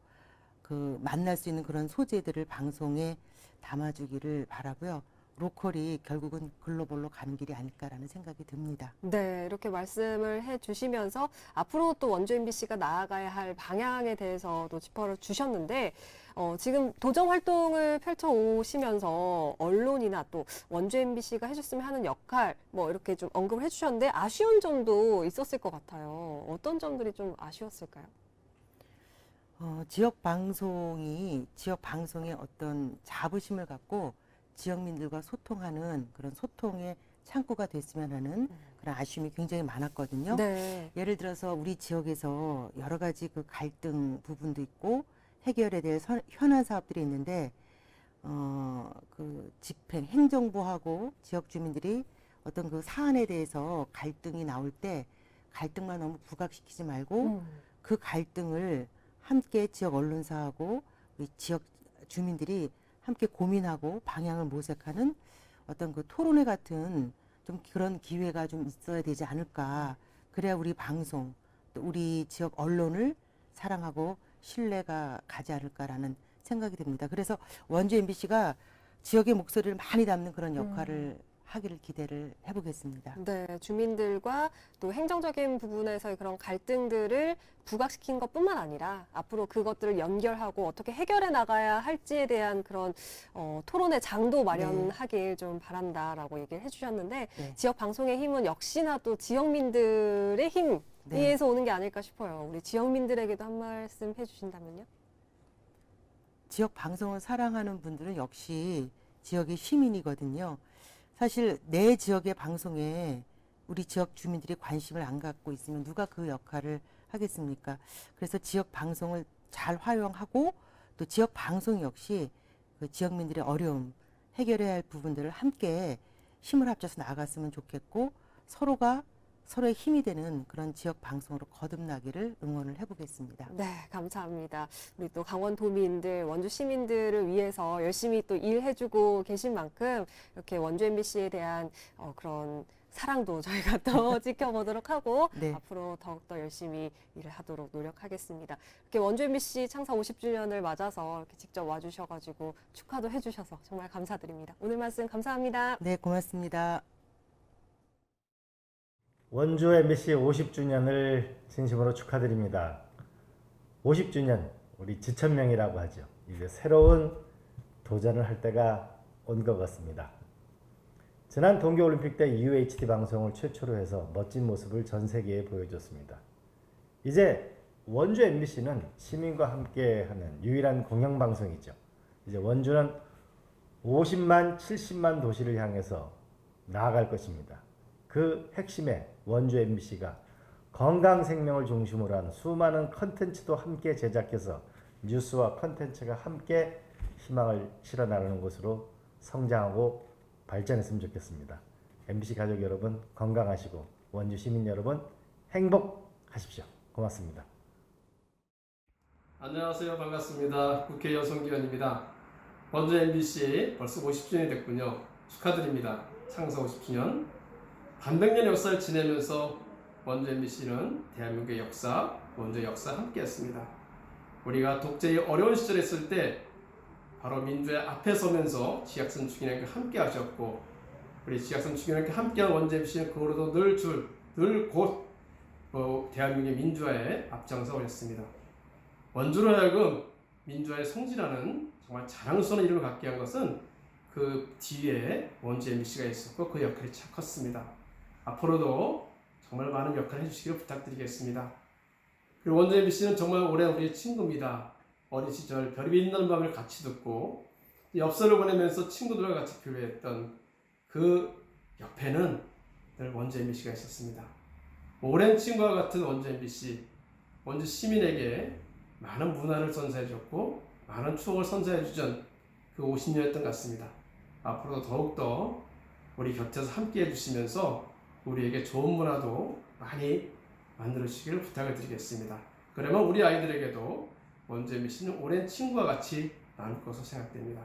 그 만날 수 있는 그런 소재들을 방송에 담아주기를 바라고요. 로컬이 결국은 글로벌로 가는 길이 아닐까라는 생각이 듭니다. 네, 이렇게 말씀을 해주시면서 앞으로 또 원주 MBC가 나아가야 할 방향에 대해서도 짚어 주셨는데 지금 도정 활동을 펼쳐 오시면서 언론이나 또 원주 MBC가 해줬으면 하는 역할 뭐 이렇게 좀 언급을 해주셨는데 아쉬운 점도 있었을 것 같아요. 어떤 점들이 좀 아쉬웠을까요? 지역 방송이 지역 방송의 어떤 자부심을 갖고 지역민들과 소통하는 그런 소통의 창구가 됐으면 하는 그런 아쉬움이 굉장히 많았거든요. 네. 예를 들어서 우리 지역에서 여러 가지 그 갈등 부분도 있고 해결에 대해 현안 사업들이 있는데 그 집행 행정부하고 지역 주민들이 어떤 그 사안에 대해서 갈등이 나올 때 갈등만 너무 부각시키지 말고 그 갈등을 함께 지역 언론사하고 우리 지역 주민들이 함께 고민하고 방향을 모색하는 어떤 그 토론회 같은 좀 그런 기회가 좀 있어야 되지 않을까. 그래야 우리 방송, 또 우리 지역 언론을 사랑하고 신뢰가 가지 않을까라는 생각이 듭니다. 그래서 원주 MBC가 지역의 목소리를 많이 담는 그런 역할을 하기를 기대를 해보겠습니다. 네, 주민들과 또 행정적인 부분에서의 그런 갈등들을 부각시킨 것뿐만 아니라 앞으로 그것들을 연결하고 어떻게 해결해 나가야 할지에 대한 그런 토론의 장도 마련하길 좀 바란다라고 얘기를 해주셨는데 네. 지역 방송의 힘은 역시나 또 지역민들의 힘 네. 에서 오는 게 아닐까 싶어요. 우리 지역민들에게도 한 말씀 해주신다면요. 지역 방송을 사랑하는 분들은 역시 지역의 시민이거든요. 사실 내 지역의 방송에 우리 지역 주민들이 관심을 안 갖고 있으면 누가 그 역할을 하겠습니까? 그래서 지역 방송을 잘 활용하고 또 지역 방송 역시 그 지역민들의 어려움, 해결해야 할 부분들을 함께 힘을 합쳐서 나갔으면 좋겠고 서로가 서로의 힘이 되는 그런 지역 방송으로 거듭나기를 응원을 해보겠습니다. 네, 감사합니다. 우리 또 강원도민들, 원주 시민들을 위해서 열심히 또 일해주고 계신 만큼 이렇게 원주 MBC에 대한 그런 사랑도 저희가 또 지켜보도록 하고 네. 앞으로 더욱더 열심히 일을 하도록 노력하겠습니다. 이렇게 원주 MBC 창사 50주년을 맞아서 이렇게 직접 와주셔가지고 축하도 해주셔서 정말 감사드립니다. 오늘 말씀 감사합니다. 네, 고맙습니다. 원주 MBC 50주년을 진심으로 축하드립니다. 50주년, 우리 지천명이라고 하죠. 이제 새로운 도전을 할 때가 온 것 같습니다. 지난 동계올림픽 때 UHD 방송을 최초로 해서 멋진 모습을 전 세계에 보여줬습니다. 이제 원주 MBC는 시민과 함께하는 유일한 공영방송이죠. 이제 원주는 50만, 70만 도시를 향해서 나아갈 것입니다. 그 핵심에 원주 MBC가 건강 생명을 중심으로 한 수많은 컨텐츠도 함께 제작해서 뉴스와 컨텐츠가 함께 희망을 실어 나르는 곳으로 성장하고 발전했으면 좋겠습니다. MBC 가족 여러분 건강하시고 원주 시민 여러분 행복하십시오. 고맙습니다. 안녕하세요. 반갑습니다. 국회의원 송기현입니다. 원주 MBC 벌써 50주년이 됐군요. 축하드립니다. 창사 50주년. 반백년 역사를 지내면서 원주 MBC는 대한민국의 역사, 원주의 역사 함께 했습니다. 우리가 독재의 어려운 시절에 있을 때 바로 민주의 앞에 서면서 지학선 추기님과 함께 하셨고 우리 지학선 추기님과 함께한 원주 MBC는 그 후로도 늘 곧 대한민국의 민주화에 앞장서 오셨습니다. 원주로 하여금 민주화의 성지라는 정말 자랑스러운 이름을 갖게 한 것은 그 뒤에 원주 MBC가 있었고 그 역할이 참 컸습니다. 앞으로도 정말 많은 역할을 해주시기를 부탁드리겠습니다. 그리고 원주 MBC는 정말 오랜 우리의 친구입니다. 어린 시절 별이 빛나는 밤을 같이 듣고 엽서를 보내면서 친구들과 같이 교류했던 그 옆에는 늘 원주 MBC가 있었습니다. 오랜 친구와 같은 원주 MBC, 원주 시민에게 많은 문화를 선사해줬고 많은 추억을 선사해주던 그 50년이었던 것 같습니다. 앞으로도 더욱더 우리 곁에서 함께 해주시면서 우리에게 좋은 문화도 많이 만들어주시기를 부탁을 드리겠습니다. 그러면 우리 아이들에게도 원주 MBC는 오랜 친구와 같이 나눌 것으로 생각됩니다.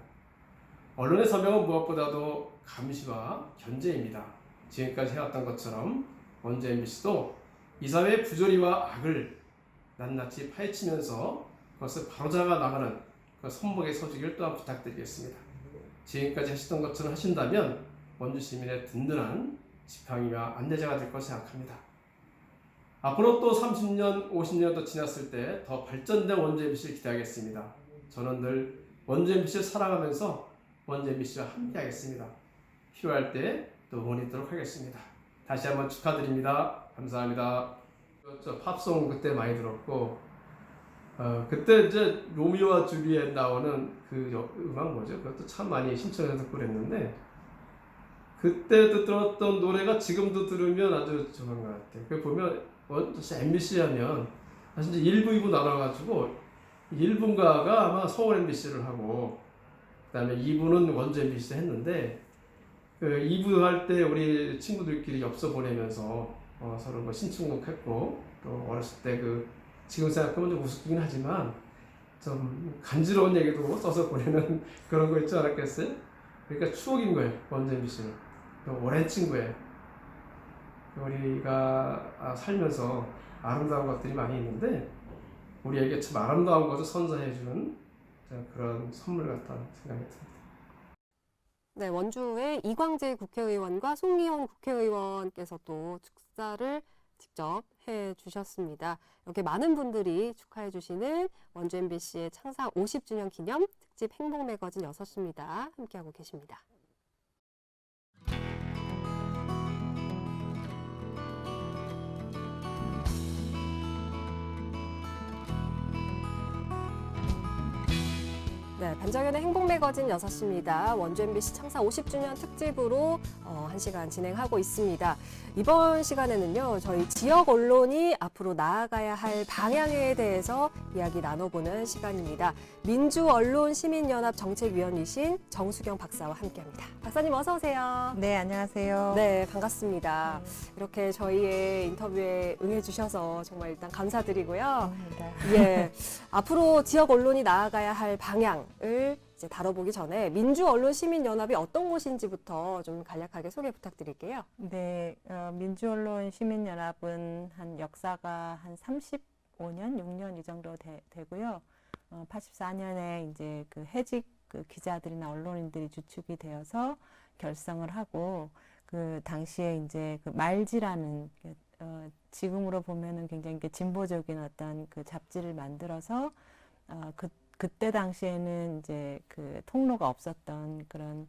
언론의 사명은 무엇보다도 감시와 견제입니다. 지금까지 해왔던 것처럼 원주 MBC도 이 사회의 부조리와 악을 낱낱이 파헤치면서 그것을 바로잡아 나가는 그 손목에 서주기를 또한 부탁드리겠습니다. 지금까지 하시던 것처럼 하신다면 원주 시민의 든든한 지팡이와 안내자가 될 것을 생각합니다. 앞으로 또 30년, 50년 더 지났을 때 더 발전된 원주 MBC를 기대하겠습니다. 저는 늘 원주 MBC를 사랑하면서 원주 MBC와 함께 하겠습니다. 필요할 때 또 응원하도록 하겠습니다. 다시 한번 축하드립니다. 감사합니다. 저 팝송 그때 많이 들었고 그때 이제 로미오와 줄리엣 나오는 그 음악 뭐죠? 그것도 참 많이 신청해서 듣고 그랬는데 그때 들었던 노래가 지금도 들으면 아주 좋은 것 같아요. 그 보면 MBC 하면 사실 이제 1부, 2부 나눠가지고 1부인가가 아마 서울 MBC를 하고 그 다음에 2부는 원주 MBC 했는데 그 2부 할 때 우리 친구들끼리 엽서 보내면서 서로 뭐 신청곡했고 또 어렸을 때 그 지금 생각하면 좀 우습긴 하지만 좀 간지러운 얘기도 써서 보내는 그런 거 있지 않았겠어요? 그러니까 추억인 거예요. 원주 MBC는 또 오랜 친구예요. 우리가 살면서 아름다운 것들이 많이 있는데 우리에게 참 아름다운 것을 선사해주는 그런 선물 같다는 생각이 듭니다. 네, 원주의 이광재 국회의원과 송기현 국회의원께서 또 축사를 직접 해 주셨습니다. 이렇게 많은 분들이 축하해 주시는 원주 MBC의 창사 50주년 기념 특집 행복 매거진 6시입니다. 함께하고 계십니다. 네, 반장현의 행복 매거진 6시입니다. 원주 MBC 창사 50주년 특집으로 1시간 진행하고 있습니다. 이번 시간에는요, 저희 지역 언론이 앞으로 나아가야 할 방향에 대해서 이야기 나눠보는 시간입니다. 민주언론시민연합 정책위원이신 정수경 박사와 함께합니다. 박사님 어서 오세요. 네, 안녕하세요. 네, 반갑습니다. 이렇게 저희의 인터뷰에 응해주셔서 정말 일단 감사드리고요. 감사합니다. 예, 앞으로 지역 언론이 나아가야 할 방향을 이제 다뤄보기 전에 민주언론시민연합이 어떤 곳인지부터 좀 간략하게 소개 부탁드릴게요. 네, 민주언론 시민연합은 한 역사가 한 35년, 6년 이 정도 되고요. 84년에 이제 그 해직 그 기자들이나 언론인들이 주축이 되어서 결성을 하고 그 당시에 이제 그 말지라는 지금으로 보면은 굉장히 진보적인 어떤 그 잡지를 만들어서 그때 당시에는 이제 그 통로가 없었던 그런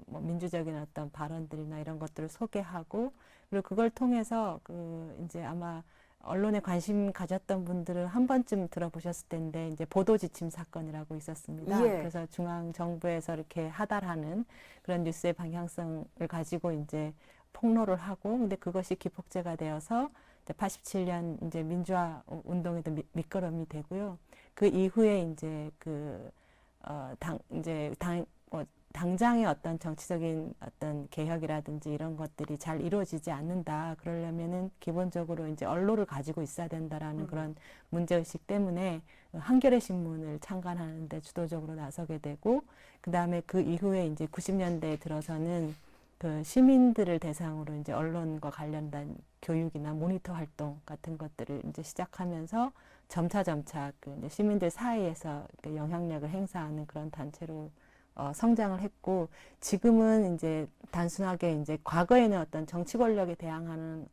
뭐 민주적인 어떤 발언들이나 이런 것들을 소개하고 그리고 그걸 통해서 그 이제 아마 언론에 관심 가졌던 분들은 한 번쯤 들어보셨을 텐데 이제 보도지침 사건이라고 있었습니다. 예. 그래서 중앙 정부에서 이렇게 하달하는 그런 뉴스의 방향성을 가지고 이제 폭로를 하고 근데 그것이 기폭제가 되어서 이제 87년 이제 민주화 운동에도 밑거름이 되고요. 그 이후에 이제 당장의 어떤 정치적인 어떤 개혁이라든지 이런 것들이 잘 이루어지지 않는다. 그러려면은 기본적으로 이제 언론을 가지고 있어야 된다라는 그런 문제의식 때문에 한겨레 신문을 창간하는데 주도적으로 나서게 되고, 그 다음에 그 이후에 이제 90년대에 들어서는 그 시민들을 대상으로 이제 언론과 관련된 교육이나 모니터 활동 같은 것들을 이제 시작하면서 점차 그 이제 시민들 사이에서 영향력을 행사하는 그런 단체로 성장을 했고, 지금은 이제 단순하게 이제 과거에는 어떤 정치 권력에 대항하는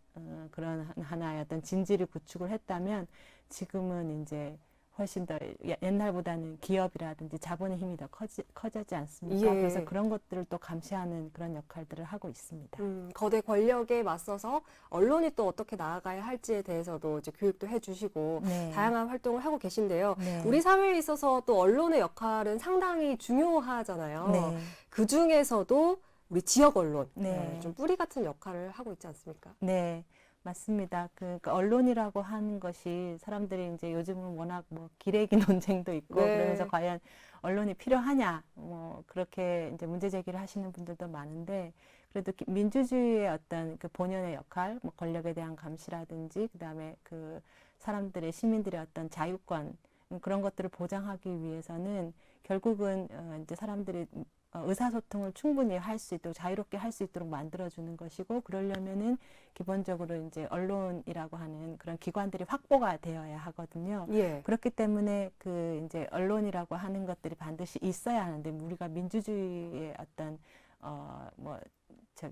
그런 하나의 어떤 진지를 구축을 했다면 지금은 이제 훨씬 더 옛날보다는 기업이라든지 자본의 힘이 더 커지지 않습니까? 예. 그래서 그런 것들을 또 감시하는 그런 역할들을 하고 있습니다. 거대 권력에 맞서서 언론이 또 어떻게 나아가야 할지에 대해서도 이제 교육도 해주시고 네. 다양한 활동을 하고 계신데요. 네. 우리 사회에 있어서 또 언론의 역할은 상당히 중요하잖아요. 네. 그 중에서도 우리 지역 언론 네. 좀 뿌리 같은 역할을 하고 있지 않습니까? 네, 맞습니다. 그 언론이라고 하는 것이 사람들이 이제 요즘은 워낙 뭐 기레기 논쟁도 있고 네. 그러면서 과연 언론이 필요하냐 뭐 그렇게 이제 문제 제기를 하시는 분들도 많은데, 그래도 민주주의의 어떤 그 본연의 역할, 뭐 권력에 대한 감시라든지 그다음에 그 사람들의 시민들의 어떤 자유권 그런 것들을 보장하기 위해서는 결국은 이제 사람들이 의사소통을 충분히 할 수 있도록 자유롭게 할 수 있도록 만들어주는 것이고, 그러려면은 기본적으로 이제 언론이라고 하는 그런 기관들이 확보가 되어야 하거든요. 예. 그렇기 때문에 그 이제 언론이라고 하는 것들이 반드시 있어야 하는데, 우리가 민주주의의 어떤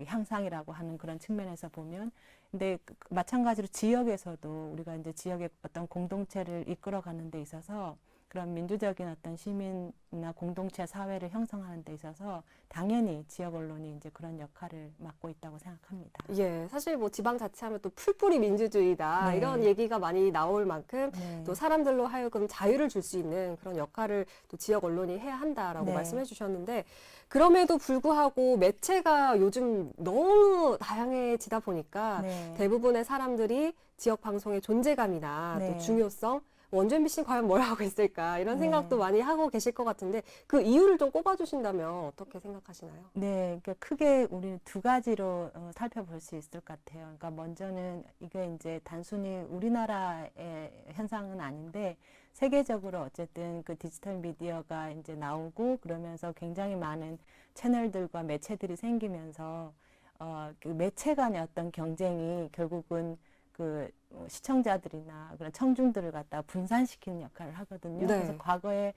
향상이라고 하는 그런 측면에서 보면, 근데 마찬가지로 지역에서도 우리가 이제 지역의 어떤 공동체를 이끌어가는 데 있어서 그런 민주적인 어떤 시민이나 공동체 사회를 형성하는 데 있어서 당연히 지역 언론이 이제 그런 역할을 맡고 있다고 생각합니다. 예, 사실 뭐 지방자치하면 또 풀뿌리 민주주의다 네. 이런 얘기가 많이 나올 만큼 네. 또 사람들로 하여금 자유를 줄 수 있는 그런 역할을 또 지역 언론이 해야 한다라고 네. 말씀해 주셨는데, 그럼에도 불구하고 매체가 요즘 너무 다양해지다 보니까 네. 대부분의 사람들이 지역 방송의 존재감이나 네. 또 중요성, 원주 MBC는 과연 뭘 하고 있을까 이런 네. 생각도 많이 하고 계실 것 같은데, 그 이유를 좀 꼽아주신다면 어떻게 생각하시나요? 네, 그러니까 크게 우리는 두 가지로 살펴볼 수 있을 것 같아요. 그러니까 먼저는 이게 이제 단순히 우리나라의 현상은 아닌데, 세계적으로 어쨌든 그 디지털 미디어가 이제 나오고 그러면서 굉장히 많은 채널들과 매체들이 생기면서 그 매체 간의 어떤 경쟁이 결국은 그 시청자들이나 그런 청중들을 갖다 분산시키는 역할을 하거든요. 네. 그래서 과거에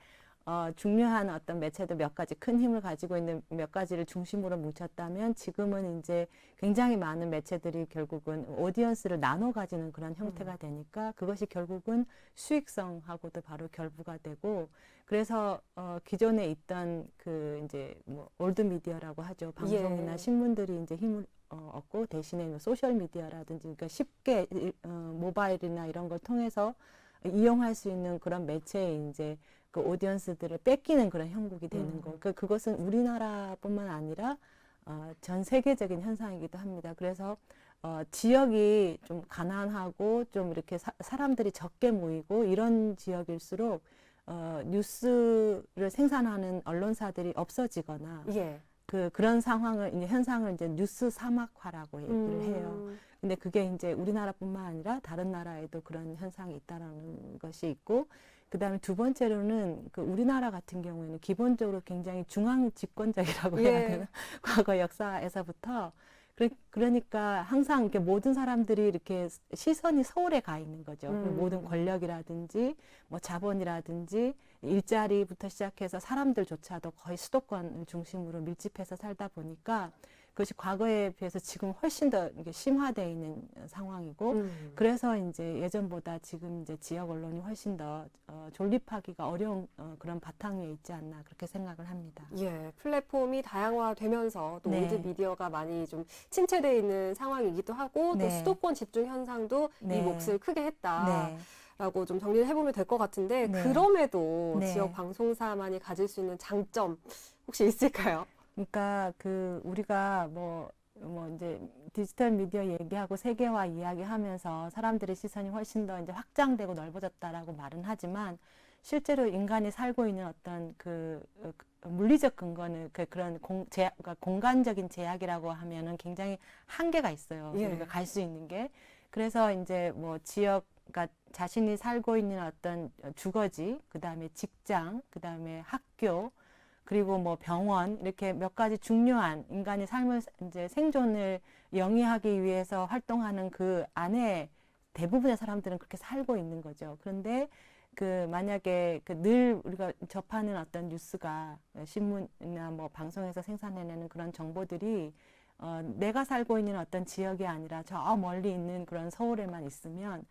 중요한 어떤 매체도 몇 가지 큰 힘을 가지고 있는 몇 가지를 중심으로 뭉쳤다면 지금은 이제 굉장히 많은 매체들이 결국은 오디언스를 나눠 가지는 그런 형태가 되니까 그것이 결국은 수익성하고도 바로 결부가 되고 그래서 기존에 있던 그 이제 뭐 올드 미디어라고 하죠. 방송이나 신문들이 이제 힘을 얻고 대신에 뭐 소셜 미디어라든지 그러니까 쉽게 모바일이나 이런 걸 통해서 이용할 수 있는 그런 매체에 이제 그 오디언스들을 뺏기는 그런 형국이 되는 거. 그것은 우리나라뿐만 아니라 전 세계적인 현상이기도 합니다. 그래서 지역이 좀 가난하고 좀 이렇게 사람들이 적게 모이고 이런 지역일수록 뉴스를 생산하는 언론사들이 없어지거나 예. 그런 상황을 이제 현상을 이제 뉴스 사막화라고 얘기를 해요. 근데 그게 이제 우리나라뿐만 아니라 다른 나라에도 그런 현상이 있다라는 것이 있고 그다음에 두 번째로는 그 우리나라 같은 경우에는 기본적으로 굉장히 중앙 집권적이라고 해야 되나? 과거 역사에서부터 그러니까 항상 이렇게 모든 사람들이 이렇게 시선이 서울에 가 있는 거죠. 모든 권력이라든지 뭐 자본이라든지 일자리부터 시작해서 사람들조차도 거의 수도권을 중심으로 밀집해서 살다 보니까 그것이 과거에 비해서 지금 훨씬 더 이게 심화되어 있는 상황이고 그래서 이제 예전보다 지금 이제 지역 언론이 훨씬 더 존립하기가 어려운 그런 바탕에 있지 않나 그렇게 생각을 합니다. 예, 플랫폼이 다양화되면서 또 네. 올드 미디어가 많이 좀 침체되어 있는 상황이기도 하고 또 네. 수도권 집중 현상도 네. 이 몫을 크게 했다. 네. 라고 좀 정리를 해보면 될 것 같은데 네. 그럼에도 네. 지역 방송사만이 가질 수 있는 장점 혹시 있을까요? 그러니까 우리가 뭐 이제 디지털 미디어 얘기하고 세계화 이야기하면서 사람들의 시선이 훨씬 더 이제 확장되고 넓어졌다라고 말은 하지만 실제로 인간이 살고 있는 어떤 물리적 근거는 그런 그러니까 공간적인 제약이라고 하면은 굉장히 한계가 있어요. 예. 우리가 갈 수 있는 게. 그래서 이제 뭐 그러니까 자신이 살고 있는 어떤 주거지, 그다음에 직장, 그다음에 학교, 그리고 뭐 병원 이렇게 몇 가지 중요한 인간의 삶을 이제 생존을 영위하기 위해서 활동하는 그 안에 대부분의 사람들은 그렇게 살고 있는 거죠. 그런데 만약에 늘 우리가 접하는 어떤 뉴스가 신문이나 뭐 방송에서 생산해내는 그런 정보들이 내가 살고 있는 어떤 지역이 아니라 저 멀리 있는 그런 서울에만 있으면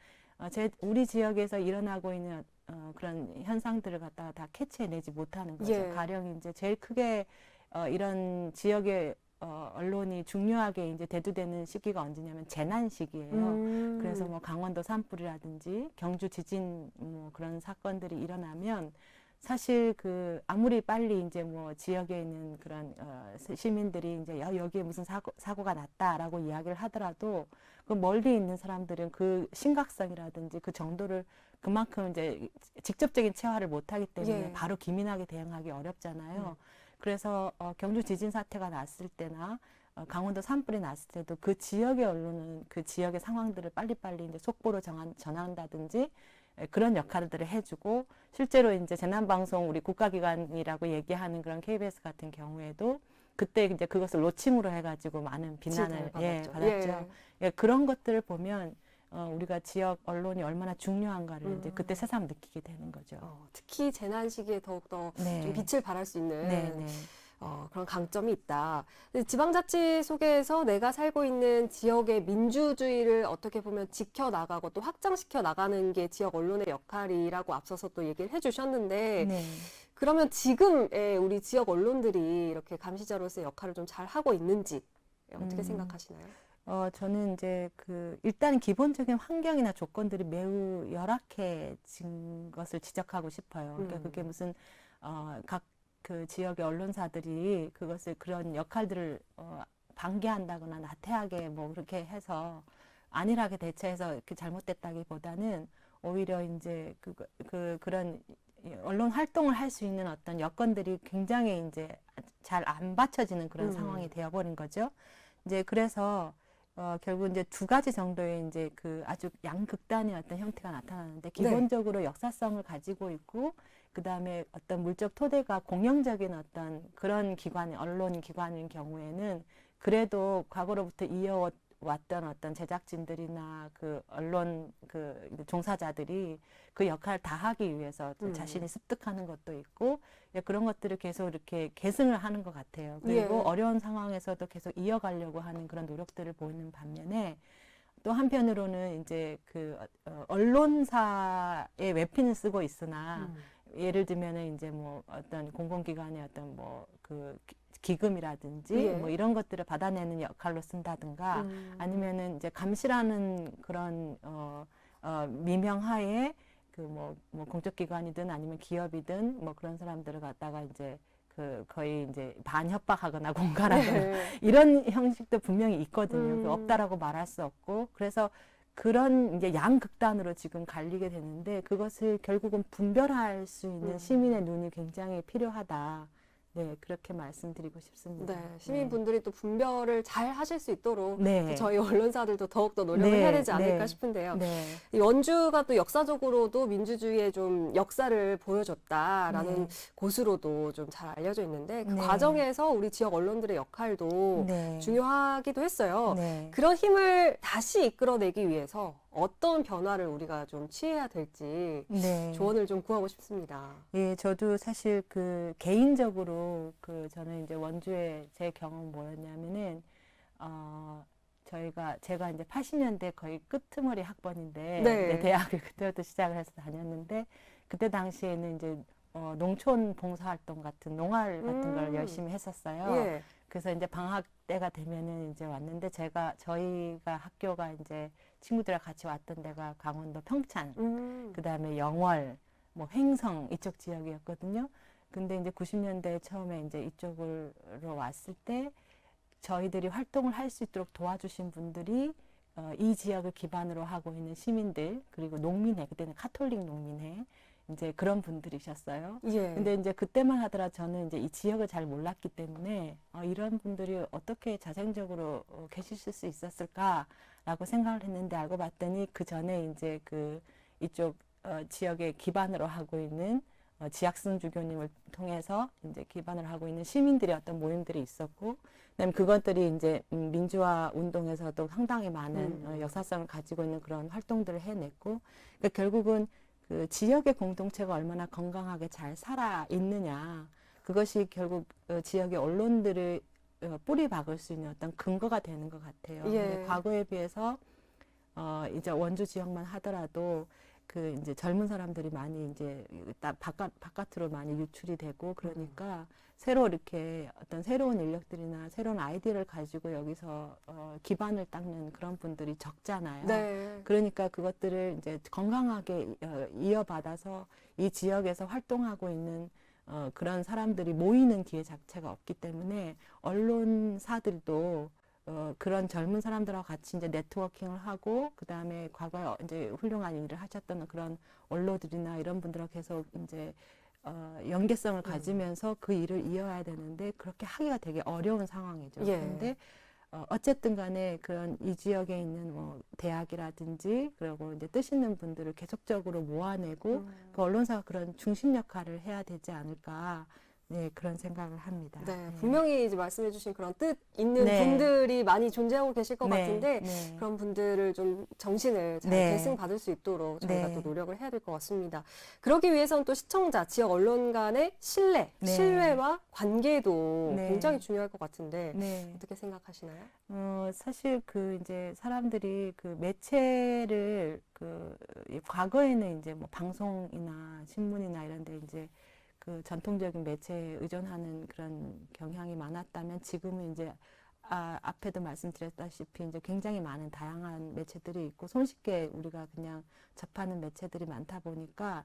우리 지역에서 일어나고 있는 그런 현상들을 갖다가 다 캐치해내지 못하는 거죠. 예. 가령 이제 제일 크게 이런 지역의 언론이 중요하게 이제 대두되는 시기가 언제냐면 재난 시기예요. 그래서 뭐 강원도 산불이라든지 경주 지진 뭐 그런 사건들이 일어나면 사실 아무리 빨리 이제 뭐 지역에 있는 그런 시민들이 이제 여기에 무슨 사고가 났다라고 이야기를 하더라도 그 멀리 있는 사람들은 그 심각성이라든지 그 정도를 그만큼 이제 직접적인 체화를 못하기 때문에 예. 바로 기민하게 대응하기 어렵잖아요. 그래서 경주 지진 사태가 났을 때나 강원도 산불이 났을 때도 그 지역의 언론은 그 지역의 상황들을 빨리빨리 이제 속보로 전한다든지 그런 역할들을 해주고 실제로 이제 재난방송 우리 국가기관이라고 얘기하는 그런 KBS 같은 경우에도 그때 이제 그것을 로칭으로 해가지고 많은 비난을 받았죠. 예, 그런 것들을 보면 우리가 지역 언론이 얼마나 중요한가를 이제 그때 새삼 느끼게 되는 거죠. 특히 재난 시기에 더욱더 네. 좀 빛을 발할 수 있는 네, 네. 그런 강점이 있다. 지방자치 속에서 내가 살고 있는 지역의 민주주의를 어떻게 보면 지켜나가고 또 확장시켜 나가는 게 지역 언론의 역할이라고 앞서서 또 얘기를 해주셨는데 네. 그러면 지금의 우리 지역 언론들이 이렇게 감시자로서의 역할을 좀 잘 하고 있는지 어떻게 생각하시나요? 저는 이제 일단 기본적인 환경이나 조건들이 매우 열악해진 것을 지적하고 싶어요. 그러니까 그게 무슨 각 지역의 언론사들이 그런 역할들을 방기한다거나 나태하게 뭐 그렇게 해서 안일하게 대처해서 이렇게 잘못됐다기보다는 오히려 이제 그런 언론 활동을 할 수 있는 어떤 여건들이 굉장히 이제 잘 안 받쳐지는 그런 상황이 되어버린 거죠. 이제 그래서 결국 이제 두 가지 정도의 이제 아주 양극단의 어떤 형태가 나타나는데 기본적으로 역사성을 가지고 있고 그 다음에 어떤 물적 토대가 공영적인 어떤 그런 언론 기관인 경우에는 그래도 과거로부터 왔던 어떤 제작진들이나 그 언론 그 종사자들이 그 역할을 다 하기 위해서 자신이 습득하는 것도 있고 그런 것들을 계속 이렇게 계승을 하는 것 같아요. 그리고 예. 어려운 상황에서도 계속 이어가려고 하는 그런 노력들을 보이는 반면에 또 한편으로는 이제 그 언론사의 외핀을 쓰고 있으나 예를 들면은 이제 뭐 어떤 공공기관의 어떤 뭐 그 기금이라든지 예. 뭐 이런 것들을 받아내는 역할로 쓴다든가 아니면은 이제 감시라는 그런 미명하에 그 뭐 공적기관이든 아니면 기업이든 뭐 그런 사람들을 갖다가 이제 그 거의 이제 반협박하거나 공갈하거나 네. 이런 형식도 분명히 있거든요. 그 음. 없다라고 말할 수 없고 그래서 그런 이제 양극단으로 지금 갈리게 되는데 그것을 결국은 분별할 수 있는 시민의 눈이 굉장히 필요하다. 네, 그렇게 말씀드리고 싶습니다. 네, 시민분들이 또 분별을 잘 하실 수 있도록 네. 저희 언론사들도 더욱더 노력을 네, 해야 되지 않을까 네. 싶은데요. 네. 이 원주가 또 역사적으로도 민주주의의 좀 역사를 보여줬다라는 곳으로도 좀 잘 알려져 있는데 그 네. 과정에서 우리 지역 언론들의 역할도 네. 중요하기도 했어요. 네. 그런 힘을 다시 이끌어내기 위해서 어떤 변화를 우리가 좀 취해야 될지 네. 조언을 좀 구하고 싶습니다. 예, 저도 사실 그 개인적으로 그 저는 이제 원주의 제 경험 뭐였냐면은 제가 이제 80년대 거의 끄트머리 학번인데 네. 이제 대학을 그때부터 시작을 해서 다녔는데 그때 당시에는 이제 농촌 봉사활동 같은 농활 같은 걸 열심히 했었어요. 예. 그래서 이제 방학 때가 되면은 이제 왔는데 저희가 학교가 이제 친구들이랑 같이 왔던 데가 강원도 평창, 그다음에 영월, 뭐 횡성 이쪽 지역이었거든요. 근데 이제 90년대 처음에 이제 이쪽으로 왔을 때 저희들이 활동을 할 수 있도록 도와주신 분들이 이 지역을 기반으로 하고 있는 시민들 그리고 농민회 그때는 카톨릭 농민회 이제 그런 분들이셨어요. 예. 근데 이제 그때만 하더라도 저는 이제 이 지역을 잘 몰랐기 때문에 이런 분들이 어떻게 자생적으로 계실 수 있었을까라고 생각을 했는데 알고 봤더니 그 전에 이제 그 이쪽 지역에 기반으로 하고 있는 지학순 주교님을 통해서 이제 기반을 하고 있는 시민들의 어떤 모임들이 있었고, 그다음에 그것들이 이제 민주화 운동에서도 상당히 많은 역사성을 가지고 있는 그런 활동들을 해냈고, 그러니까 결국은 그 지역의 공동체가 얼마나 건강하게 잘 살아 있느냐, 그것이 결국 지역의 언론들을 뿌리 박을 수 있는 어떤 근거가 되는 것 같아요. 예. 근데 과거에 비해서 이제 원주 지역만 하더라도 그 이제 젊은 사람들이 많이 이제 바깥으로 많이 유출이 되고 그러니까 새로 이렇게 어떤 새로운 인력들이나 새로운 아이디어를 가지고 여기서 기반을 닦는 그런 분들이 적잖아요. 네. 그러니까 그것들을 이제 건강하게 이어받아서 이 지역에서 활동하고 있는 그런 사람들이 모이는 기회 자체가 없기 때문에 언론사들도 그런 젊은 사람들하고 같이 이제 네트워킹을 하고, 그 다음에 과거에 이제 훌륭한 일을 하셨던 그런 언론들이나 이런 분들하고 계속 이제 연계성을 가지면서 그 일을 이어야 되는데 그렇게 하기가 되게 어려운 상황이죠. 예. 그런데 어쨌든 간에 그런 이 지역에 있는 뭐 대학이라든지 그리고 이제 뜻 있는 분들을 계속적으로 모아내고 그 언론사가 그런 중심 역할을 해야 되지 않을까. 네, 그런 생각을 합니다. 네, 분명히 이제 말씀해주신 그런 뜻 있는 네. 분들이 많이 존재하고 계실 것 네, 같은데 네. 그런 분들을 좀 정신을 잘 네. 계승받을 수 있도록 저희가 네. 또 노력을 해야 될 것 같습니다. 그러기 위해서는 또 시청자, 지역 언론 간의 신뢰, 네. 신뢰와 관계도 네. 굉장히 중요할 것 같은데 네. 어떻게 생각하시나요? 사실 그 이제 사람들이 그 매체를 과거에는 이제 뭐 방송이나 신문이나 이런 데 이제 그 전통적인 매체에 의존하는 그런 경향이 많았다면 지금은 이제 앞에도 말씀드렸다시피 이제 굉장히 많은 다양한 매체들이 있고 손쉽게 우리가 그냥 접하는 매체들이 많다 보니까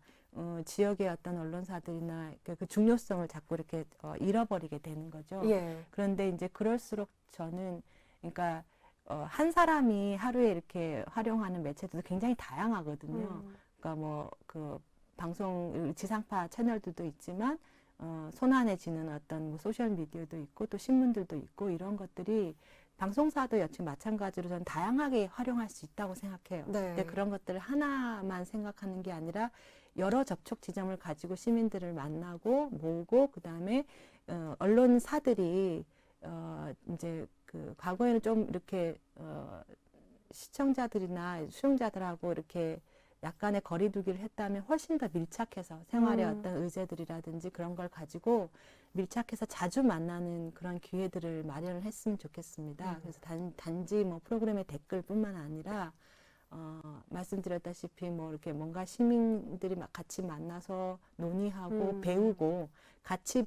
지역의 어떤 언론사들이나 그 중요성을 자꾸 이렇게 잃어버리게 되는 거죠. 예. 그런데 이제 그럴수록 저는 그러니까 한 사람이 하루에 이렇게 활용하는 매체들도 굉장히 다양하거든요. 그러니까 뭐 그 방송 지상파 채널들도 있지만 손안에 쥐는 어떤 뭐 소셜 미디어도 있고 또 신문들도 있고 이런 것들이 방송사도 역시 마찬가지로 저는 다양하게 활용할 수 있다고 생각해요. 네. 근데 그런 것들을 하나만 생각하는 게 아니라 여러 접촉 지점을 가지고 시민들을 만나고 모으고 그다음에 언론사들이 이제 그 과거에는 좀 이렇게 시청자들이나 수용자들하고 이렇게 약간의 거리두기를 했다면 훨씬 더 밀착해서 생활의 어떤 의제들이라든지 그런 걸 가지고 밀착해서 자주 만나는 그런 기회들을 마련을 했으면 좋겠습니다. 그래서 단지 뭐 프로그램의 댓글뿐만 아니라 말씀드렸다시피 뭐 이렇게 뭔가 시민들이 막 같이 만나서 논의하고 배우고 같이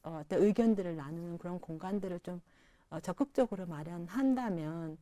어떤 의견들을 나누는 그런 공간들을 좀 적극적으로 마련한다면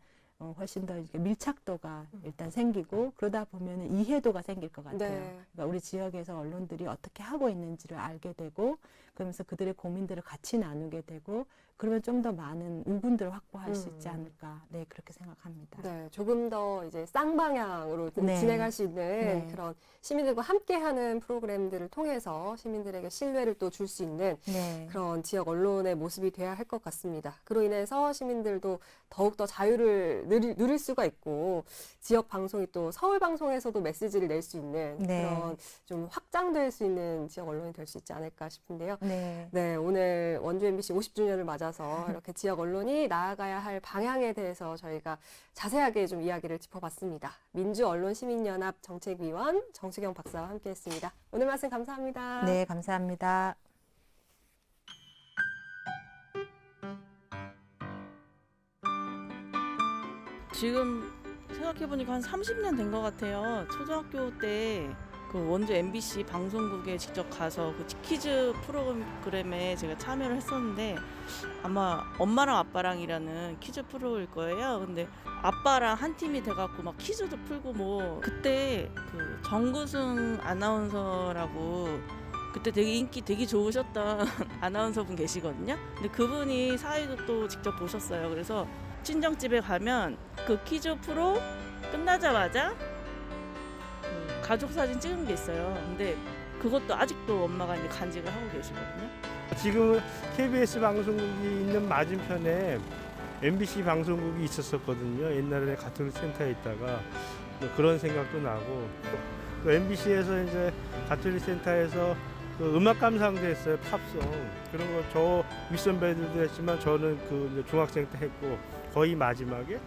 훨씬 더 이렇게 밀착도가 일단 생기고 그러다 보면 이해도가 생길 것 같아요. 네. 그러니까 우리 지역에서 언론들이 어떻게 하고 있는지를 알게 되고 그러면서 그들의 고민들을 같이 나누게 되고 그러면 좀 더 많은 우군들을 확보할 수 있지 않을까. 네, 그렇게 생각합니다. 네, 조금 더 이제 쌍방향으로 네. 진행할 수 있는 네. 그런 시민들과 함께하는 프로그램들을 통해서 시민들에게 신뢰를 또 줄 수 있는 네. 그런 지역 언론의 모습이 돼야 할 것 같습니다. 그로 인해서 시민들도 더욱더 자유를 누릴 수가 있고 지역 방송이 또 서울 방송에서도 메시지를 낼 수 있는 네. 그런 좀 확장될 수 있는 지역 언론이 될 수 있지 않을까 싶은데요. 네. 네, 오늘 원주 MBC 50주년을 맞아서 이렇게 지역 언론이 나아가야 할 방향에 대해서 저희가 자세하게 좀 이야기를 짚어봤습니다. 민주언론시민연합 정책위원 정수경 박사와 함께했습니다. 오늘 말씀 감사합니다. 네, 감사합니다. 지금 생각해보니까 한 30년 된 것 같아요. 초등학교 때 그 원주 MBC 방송국에 직접 가서 그 퀴즈 프로그램에 제가 참여를 했었는데 아마 엄마랑 아빠랑이라는 퀴즈 프로일 거예요. 근데 아빠랑 한 팀이 돼갖고 막 퀴즈도 풀고 뭐 그때 그 정구승 아나운서라고 그때 되게 인기 되게 좋으셨던 아나운서분 계시거든요. 근데 그분이 사회도 또 직접 보셨어요. 그래서 친정집에 가면 그 퀴즈 프로 끝나자마자 가족 사진 찍은 게 있어요. 근데 그것도 아직도 엄마가 이제 간직을 하고 계시거든요. 지금 KBS 방송국이 있는 맞은편에 MBC 방송국이 있었거든요. 옛날에 가톨릭 센터에 있다가 그런 생각도 나고 MBC에서 이제 가톨릭 센터에서 그 음악 감상도 했어요. 팝송 그런 거 저 윗선배들도 했지만 저는 그 이제 중학생 때 했고 거의 마지막에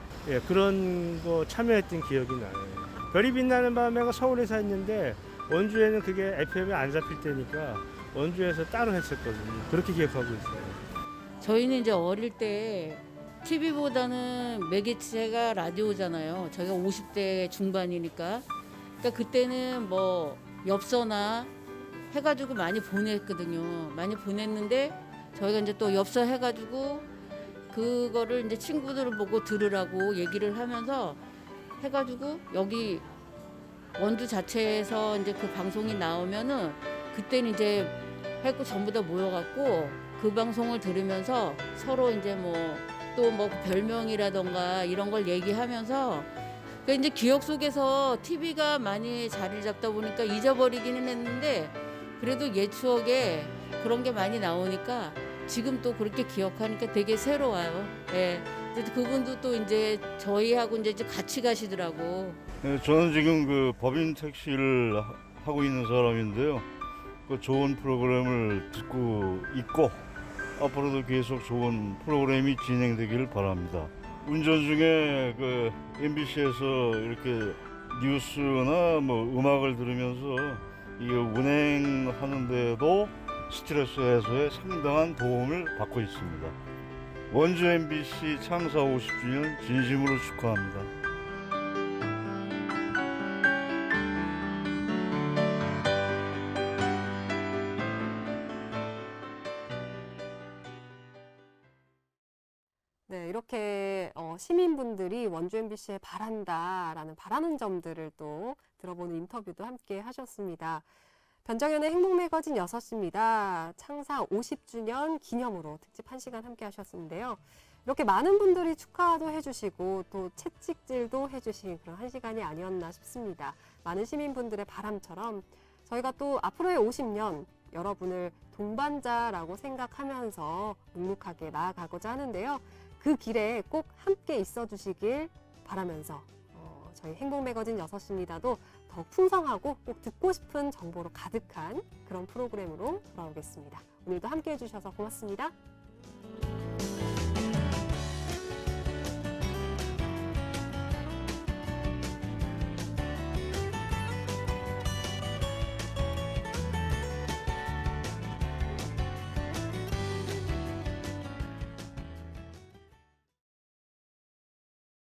그런 거 참여했던 기억이 나요. 별이 빛나는 밤에가 서울에서 했는데 원주에는 그게 FM에 안 잡힐 때니까 원주에서 따로 했었거든요. 그렇게 기억하고 있어요. 저희는 이제 어릴 때 TV보다는 매개체가 라디오잖아요. 저희가 50대 중반이니까. 그러니까 그때는 뭐 엽서나 해가지고 많이 보냈거든요. 많이 보냈는데 저희가 이제 또 엽서 해가지고 그거를 이제 친구들을 보고 들으라고 얘기를 하면서 해가지고 여기 원주 자체에서 이제 그 방송이 나오면은 그때는 이제 해고 전부 다 모여갖고 그 방송을 들으면서 서로 이제 뭐 또 뭐 별명이라던가 이런 걸 얘기하면서 그 이제 기억 속에서 TV가 많이 자리를 잡다 보니까 잊어버리기는 했는데 그래도 옛 추억에 그런 게 많이 나오니까 지금 또 그렇게 기억하니까 되게 새로워요. 예. 그분도 또 이제 저희하고 이제 같이 가시더라고. 네, 저는 지금 그 법인 택시를 하고 있는 사람인데요. 그 좋은 프로그램을 듣고 있고 앞으로도 계속 좋은 프로그램이 진행되기를 바랍니다. 운전 중에 그 MBC에서 이렇게 뉴스나 뭐 음악을 들으면서 이게 운행하는데도 스트레스 해소에 상당한 도움을 받고 있습니다. 원주 MBC 창사 50주년 진심으로 축하합니다. 네, 이렇게 시민분들이 원주 MBC에 바란다라는 바라는 점들을 또 들어보는 인터뷰도 함께 하셨습니다. 변정현의 행복매거진 6시입니다. 창사 50주년 기념으로 특집 1시간 함께 하셨는데요. 이렇게 많은 분들이 축하도 해주시고 또 채찍질도 해주신 그런 1시간이 아니었나 싶습니다. 많은 시민분들의 바람처럼 저희가 또 앞으로의 50년 여러분을 동반자라고 생각하면서 묵묵하게 나아가고자 하는데요. 그 길에 꼭 함께 있어 주시길 바라면서 저희 행복매거진 6시입니다도 더 풍성하고 꼭 듣고 싶은 정보로 가득한 그런 프로그램으로 돌아오겠습니다. 오늘도 함께 해주셔서 고맙습니다.